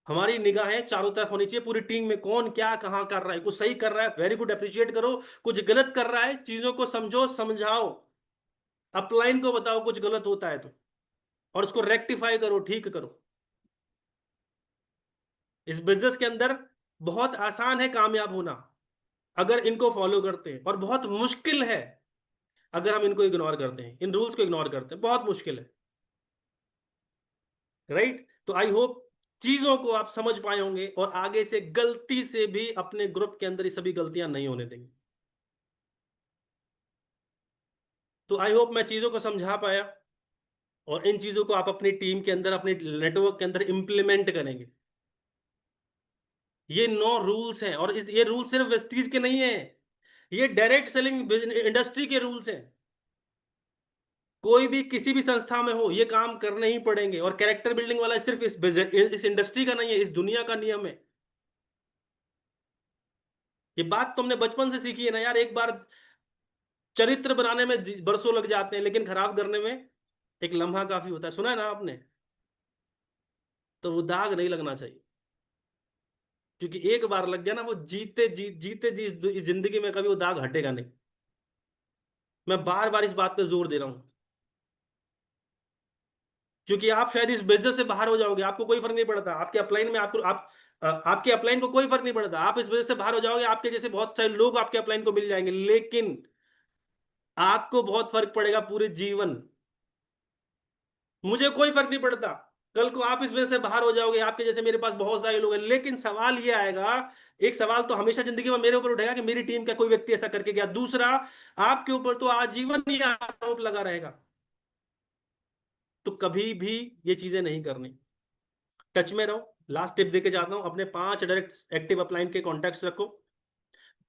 हमारी निगाहें चारों तरफ होनी चाहिए, पूरी टीम में कौन क्या कहाँ कर रहा है। कुछ सही कर रहा है, वेरी गुड, अप्रिशिएट करो। कुछ गलत कर रहा है, चीजों को समझो, समझाओ, अपलाइन को बताओ कुछ गलत होता है तो, और उसको रेक्टिफाई करो, ठीक करो। इस बिजनेस के अंदर बहुत आसान है कामयाब होना अगर इनको फॉलो करते हैं, और बहुत मुश्किल है अगर हम इनको इग्नोर करते हैं, इन रूल्स को इग्नोर करते हैं, बहुत मुश्किल है। राइट? तो आई होप चीजों को आप समझ पाए होंगे, और आगे से गलती से भी अपने ग्रुप के अंदर ये सभी गलतियां नहीं होने देंगे। तो आई होप मैं चीजों को समझा पाया, और इन चीजों को आप अपनी टीम के अंदर, अपने नेटवर्क के अंदर इंप्लीमेंट करेंगे। ये 9 रूल्स हैं, और ये रूल सिर्फ वेस्टीज के नहीं है, ये डायरेक्ट सेलिंग इंडस्ट्री के रूल्स हैं। कोई भी किसी भी संस्था में हो, ये काम करने ही पड़ेंगे। और कैरेक्टर बिल्डिंग वाला सिर्फ इस इंडस्ट्री का नहीं है, इस दुनिया का नियम है। ये बात तुमने बचपन से सीखी है ना यार। एक बार चरित्र बनाने में बरसों लग जाते हैं, लेकिन खराब करने में एक लम्हा काफी होता है। सुना है ना आपने? तो वो दाग नहीं लगना चाहिए, क्योंकि एक बार लग गया ना, वो जीते जी इस जिंदगी में कभी वो दाग हटेगा नहीं। मैं बार बार इस बात पे जोर दे रहा हूं, क्योंकि आप शायद इस बिजनेस से बाहर हो जाओगे, आपको कोई फर्क नहीं पड़ता। आपके अपलाइन में आपको आपके अपलाइन को कोई फर्क नहीं पड़ता। आप इस बिजनेस से बाहर हो जाओगे, आपके जैसे बहुत सारे लोग आपके अपलाइन को मिल जाएंगे, लेकिन आपको बहुत फर्क पड़ेगा पूरे जीवन। मुझे कोई फर्क नहीं पड़ता, कल को आप इस वजह से बाहर हो जाओगे, आपके जैसे मेरे पास बहुत सारे लोग हैं, लेकिन सवाल ये आएगा, एक सवाल तो हमेशा जिंदगी में मेरे ऊपर उठेगा कि मेरी टीम का कोई व्यक्ति ऐसा करके गया। दूसरा, आपके ऊपर तो आजीवन ही आरोप लगा रहेगा। तो कभी भी ये चीजें नहीं करनी, टच में रहो। लास्ट टिप देके जाता हूं, अपने 5 डायरेक्ट एक्टिव अपलाइन के कॉन्टैक्ट्स रखो।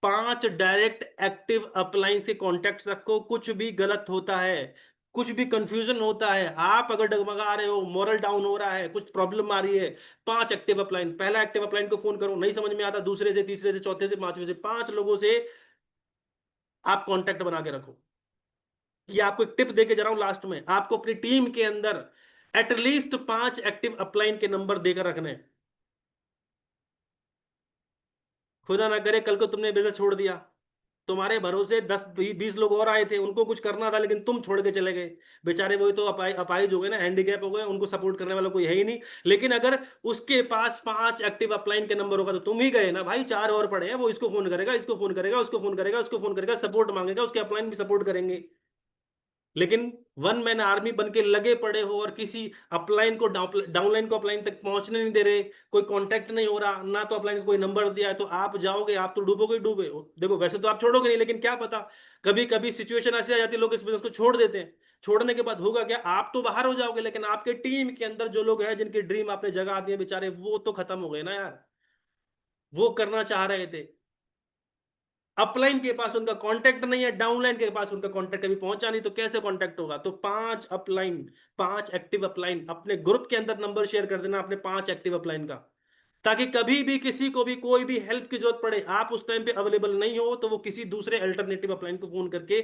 5 डायरेक्ट एक्टिव अपलाइन के कॉन्टैक्ट्स रखो। कुछ भी गलत होता है, कुछ भी कंफ्यूजन होता है, आप अगर डगमगा रहे हो, मोरल डाउन हो रहा है, कुछ प्रॉब्लम आ रही है, 5 एक्टिव अपलाइन, पहला एक्टिव अपलाइन को फोन करो। नहीं समझ में आता, दूसरे से, तीसरे से, चौथे से, पांचवे से, 5 लोगों से आप कॉन्टैक्ट बना के रखो। ये आपको एक टिप देके जा रहा हूं लास्ट में, आपको अपनी टीम के अंदर एटलीस्ट 5 एक्टिव अपलाइन के नंबर देकर रखने हैं। खुदा ना करे कल को तुमने बिजनेस छोड़ दिया, तुम्हारे भरोसे 10-20 लोग और आए थे, उनको कुछ करना था, लेकिन तुम छोड़ के चले गए। बेचारे वही तो अपाइज हो गए ना, हैंडीकैप हो गए, उनको सपोर्ट करने वाला कोई है ही नहीं। लेकिन अगर उसके पास 5 एक्टिव अपलाइन के नंबर होगा, तो तुम ही गए ना भाई। 4 और पड़े हैं, वो इसको फोन करेगा, इसको फोन करेगा, उसको फोन करेगा, उसको फोन करेगा, सपोर्ट मांगेगा, उसके अपलाइन भी सपोर्ट करेंगे। लेकिन वन मैन आर्मी बन के लगे पड़े हो, और किसी अपलाइन को डाउनलाइन को अपलाइन तक पहुंचने नहीं दे रहे, कोई कांटेक्ट नहीं हो रहा ना, तो अपलाइन को कोई नंबर दिया है, तो आप जाओगे, आप तो डूबोगे ही डूबे। देखो वैसे तो आप छोड़ोगे नहीं, लेकिन क्या पता, कभी कभी सिचुएशन ऐसी आ जाती है, लोग इस बिजनेस को छोड़ देते हैं। छोड़ने के बाद होगा क्या, आप तो बाहर हो जाओगे, लेकिन आपके टीम के अंदर जो लोग हैं, जिनकी ड्रीम आपने जगह दी है, बेचारे वो तो खत्म हो गए ना यार। वो करना चाह रहे थे, अपलाइन के पास उनका कांटेक्ट नहीं है, डाउनलाइन के पास उनका कांटेक्ट अभी पहुंचा नहीं, तो कैसे कांटेक्ट होगा? तो 5 अपलाइन, 5 एक्टिव अपलाइन अपने ग्रुप के अंदर नंबर शेयर कर देना, अपने 5 एक्टिव अपलाइन का, ताकि कभी भी किसी को भी कोई भी हेल्प की जरूरत पड़े, आप उस टाइम पे अवेलेबल नहीं हो, तो वो किसी दूसरे अल्टरनेटिव अपलाइन को फोन करके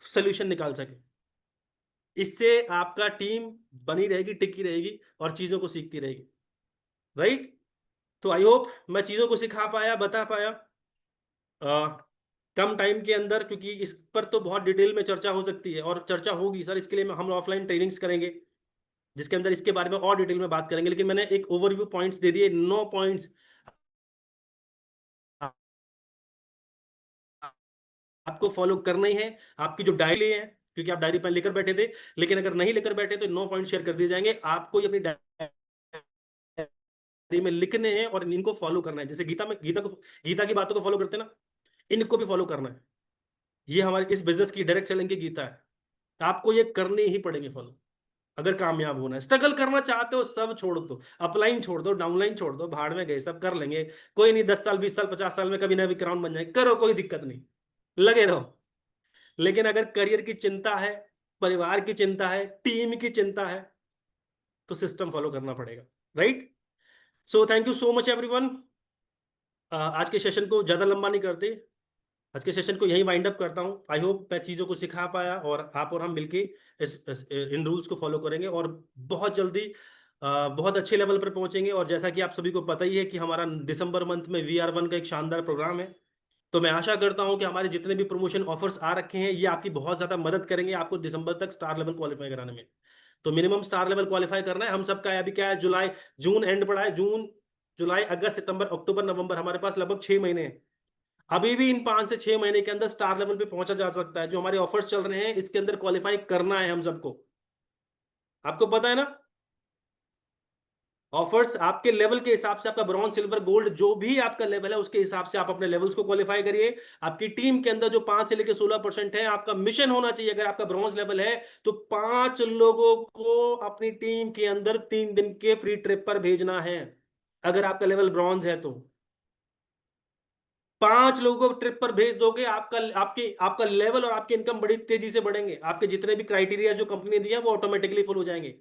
सोल्यूशन निकाल सके। इससे आपका टीम बनी रहेगी, टिकी रहेगी, और चीजों को सीखती रहेगी। राइट? तो आई होप मैं चीजों को सिखा पाया, बता पाया कम टाइम के अंदर, क्योंकि इस पर तो बहुत डिटेल में चर्चा हो सकती है, और चर्चा होगी सर, इसके लिए हम ऑफलाइन ट्रेनिंग्स करेंगे, जिसके अंदर इसके बारे में और डिटेल में बात करेंगे। लेकिन मैंने एक ओवरव्यू पॉइंट्स दे दिए, 9 पॉइंट्स आपको फॉलो करने ही है। आपकी जो डायरी है, क्योंकि आप डायरी पेन लेकर बैठे थे, लेकिन अगर नहीं लेकर बैठे तो 9 पॉइंट शेयर कर दिए जाएंगे, आपको ये अपनी डायरी में लिखने हैं और इनको फॉलो करना है। जैसे गीता की बातों को फॉलो करते हैं ना, इनको भी फॉलो करना है। ये हमारे इस बिजनेस की डायरेक्ट सेलिंग की गीता है, आपको ये करने ही पड़ेंगे फॉलो, अगर कामयाब होना है। स्ट्रगल करना चाहते हो, सब छोड़ दो, अपलाइन छोड़ दो, डाउनलाइन छोड़ दो, भाड़ में गए, सब कर लेंगे। कोई नहीं, 10 साल, 20 साल, 50 साल में कभी ना कभी क्राउन बन जाए, करो, कोई दिक्कत नहीं, लगे रहो। लेकिन अगर करियर की चिंता है, परिवार की चिंता है, टीम की चिंता है, तो सिस्टम फॉलो करना पड़ेगा। Right? So thank you so much everyone. आज के सेशन को ज्यादा लंबा नहीं करते, आज के सेशन को यही वाइंड अप करता हूं। आई होप मैं चीज़ों को सिखा पाया, और आप और हम मिलके इन रूल्स को फॉलो करेंगे, और बहुत जल्दी बहुत अच्छे लेवल पर पहुंचेंगे। और जैसा कि आप सभी को पता ही है कि हमारा दिसंबर मंथ में VR1 का एक शानदार प्रोग्राम है। तो मैं आशा करता हूं कि हमारे जितने भी प्रमोशन ऑफर्स आ रखे हैं, ये आपकी बहुत ज़्यादा मदद करेंगे, आपको दिसंबर तक स्टार लेवल क्वालिफाई कराने में। तो मिनिमम स्टार लेवल क्वालिफाई करना है हम सबका है। अभी क्या है, जुलाई, जून एंड पड़ा है, जून, जुलाई, अगस्त, सितंबर, अक्टूबर, नवंबर, हमारे पास लगभग 6 महीने हैं। अभी भी इन 5 से 6 महीने के अंदर स्टार लेवल पे पहुंचा जा सकता है। जो हमारे ऑफर्स चल रहे हैं, इसके अंदर क्वालिफाई करना है हम सबको। आपको पता है ना, ऑफर्स आपके लेवल के हिसाब से, आपका ब्रॉन्ज, सिल्वर, गोल्ड, जो भी आपका लेवल है, उसके हिसाब से आप अपने लेवल्स को क्वालिफाई करिए। आपकी टीम के अंदर जो 5 से लेकर 16% है, आपका मिशन होना चाहिए। अगर आपका ब्रॉन्ज लेवल है, तो 5 लोगों को अपनी टीम के अंदर 3 दिन के फ्री ट्रिप पर भेजना है, अगर आपका लेवल ब्रॉन्ज है तो। 5 लोगों को ट्रिप पर भेज दोगे, आपका लेवल और आपकी इनकम बड़ी तेजी से बढ़ेंगे। आपके जितने भी क्राइटेरिया जो कंपनी दिया, वो ऑटोमेटिकली फुल हो जाएंगे।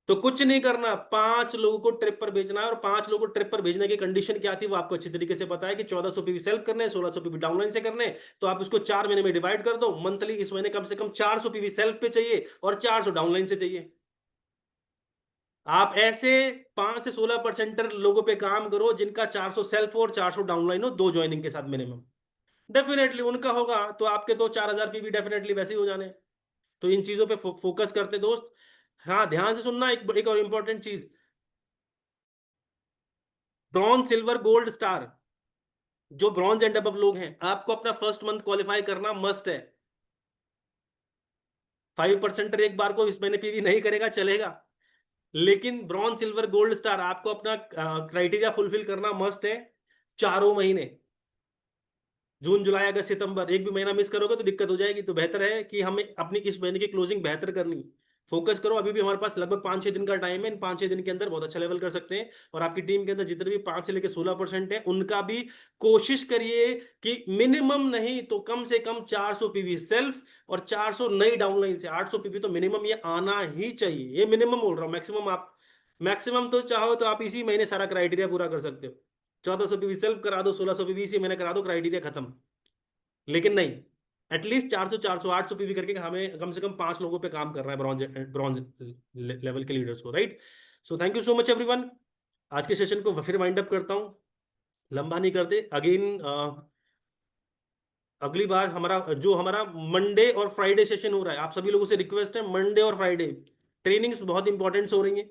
तो कुछ नहीं करना, 5 लोगों को ट्रिप पर भेजना है, और 5 लोगों को ट्रिप पर भेजने की कंडीशन क्या थी वो आपको अच्छी तरीके से पता है कि 1400 पीवी सेल्फ करने हैं, 1600 पीवी डाउनलाइन से करने हैं। तो आप इसको 4 महीने में डिवाइड कर दो। मंथली इस महीने कम से कम 400 पीवी सेल्फ पे चाहिए और 400 डाउनलाइन से चाहिए। आप ऐसे 5 से 16% लोगों पे काम करो जिनका 400 सेल्फ और 400 डाउनलाइन हो, 2 ज्वाइनिंग के साथ मिनिमम। डेफिनेटली उनका होगा तो आपके तो 4000 पीवी डेफिनेटली वैसे ही हो जाने। तो इन चीजों पे फोकस करते दोस्त। हाँ, ध्यान से सुनना, एक और इंपॉर्टेंट चीज, ब्रॉन्ज सिल्वर गोल्ड स्टार, जो ब्रॉन्ज एंड अबव लोग हैं, आपको अपना फर्स्ट मंथ क्वालिफाई करना मस्ट है। 5% एक बार को इस महीने पीवी नहीं करेगा चलेगा, लेकिन ब्रॉन्ज सिल्वर गोल्ड स्टार आपको अपना क्राइटेरिया फुलफिल करना मस्ट है। 4 महीने, जून जुलाई अगस्त सितंबर, एक भी महीना मिस करोगे तो दिक्कत हो जाएगी। तो बेहतर है कि हमें अपनी इस महीने की क्लोजिंग बेहतर करनी। फोकस करो, अभी भी हमारे पास लगभग 5-6 दिन का टाइम है। इन 5-6 दिन के अंदर बहुत अच्छा लेवल कर सकते हैं। और आपकी टीम के अंदर जितने भी 5 से लेकर 16% है, उनका भी कोशिश करिए कि मिनिमम नहीं तो कम से कम 400 पीवी सेल्फ और 400 नई डाउनलाइन से 800 पीवी तो मिनिमम ये आना ही चाहिए। ये मिनिमम बोल रहा हूँ, मैक्सिमम आप, मैक्सिमम तो चाहो तो आप इसी महीने सारा क्राइटेरिया पूरा कर सकते हो। 1400 पीवी सेल्फ करा दो, 1600 पीवी इसी महीने करा दो, क्राइटेरिया खत्म। लेकिन नहीं, एटलीस्ट 400 400 800 पीवी करके हमें कम से कम 5 लोगों पे काम करना है, ब्रॉन्ज ब्रॉन्ज लेवल के लीडर्स को, right. So thank you so much everyone. आज के सेशन को फिर वाइंड अप करता हूँ, लंबा नहीं करते। अगेन अगली बार हमारा मंडे और फ्राइडे सेशन हो रहा है। आप सभी लोगों से रिक्वेस्ट है, मंडे और फ्राइडे ट्रेनिंग्स बहुत इंपॉर्टेंट हो रही हैं।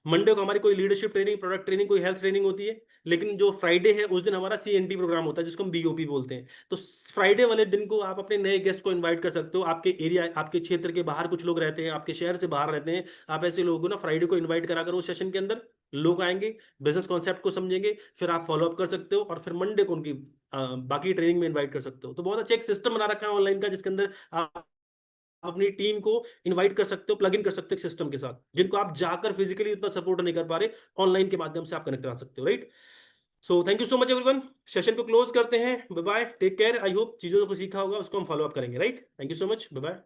मंडे को हमारी कोई लीडरशिप ट्रेनिंग, प्रोडक्ट ट्रेनिंग, कोई हेल्थ ट्रेनिंग होती है। लेकिन जो फ्राइडे है उस दिन हमारा सीएनटी प्रोग्राम होता है, जिसको हम बीओपी बोलते हैं। तो फ्राइडे वाले दिन को आप अपने नए गेस्ट को इनवाइट कर सकते हो। आपके एरिया, आपके क्षेत्र के बाहर कुछ लोग रहते हैं, आपके शहर से बाहर रहते हैं, आप ऐसे लोगों को ना फ्राइडे को इन्वाइट करा करो। उस सेशन के अंदर लोग आएंगे, बिजनेस कॉन्सेप्ट को समझेंगे, फिर आप फॉलो अप कर सकते हो, और फिर मंडे को उनकी बाकी ट्रेनिंग में इन्वाइट कर सकते हो। तो बहुत अच्छा एक सिस्टम बना रखा है ऑनलाइन का, जिसके अंदर आप अपनी टीम को इनवाइट कर सकते हो, प्लग इन कर सकते हो सिस्टम के साथ, जिनको आप जाकर फिजिकली उतना सपोर्ट नहीं कर पा रहे, ऑनलाइन के माध्यम से आप कनेक्ट करा सकते हो, right. So thank you so much everyone. Session को क्लोज करते हैं। Bye bye, take care. I hope चीजों को सीखा होगा, उसको हम फॉलो अप करेंगे, right. Thank you so much, bye bye.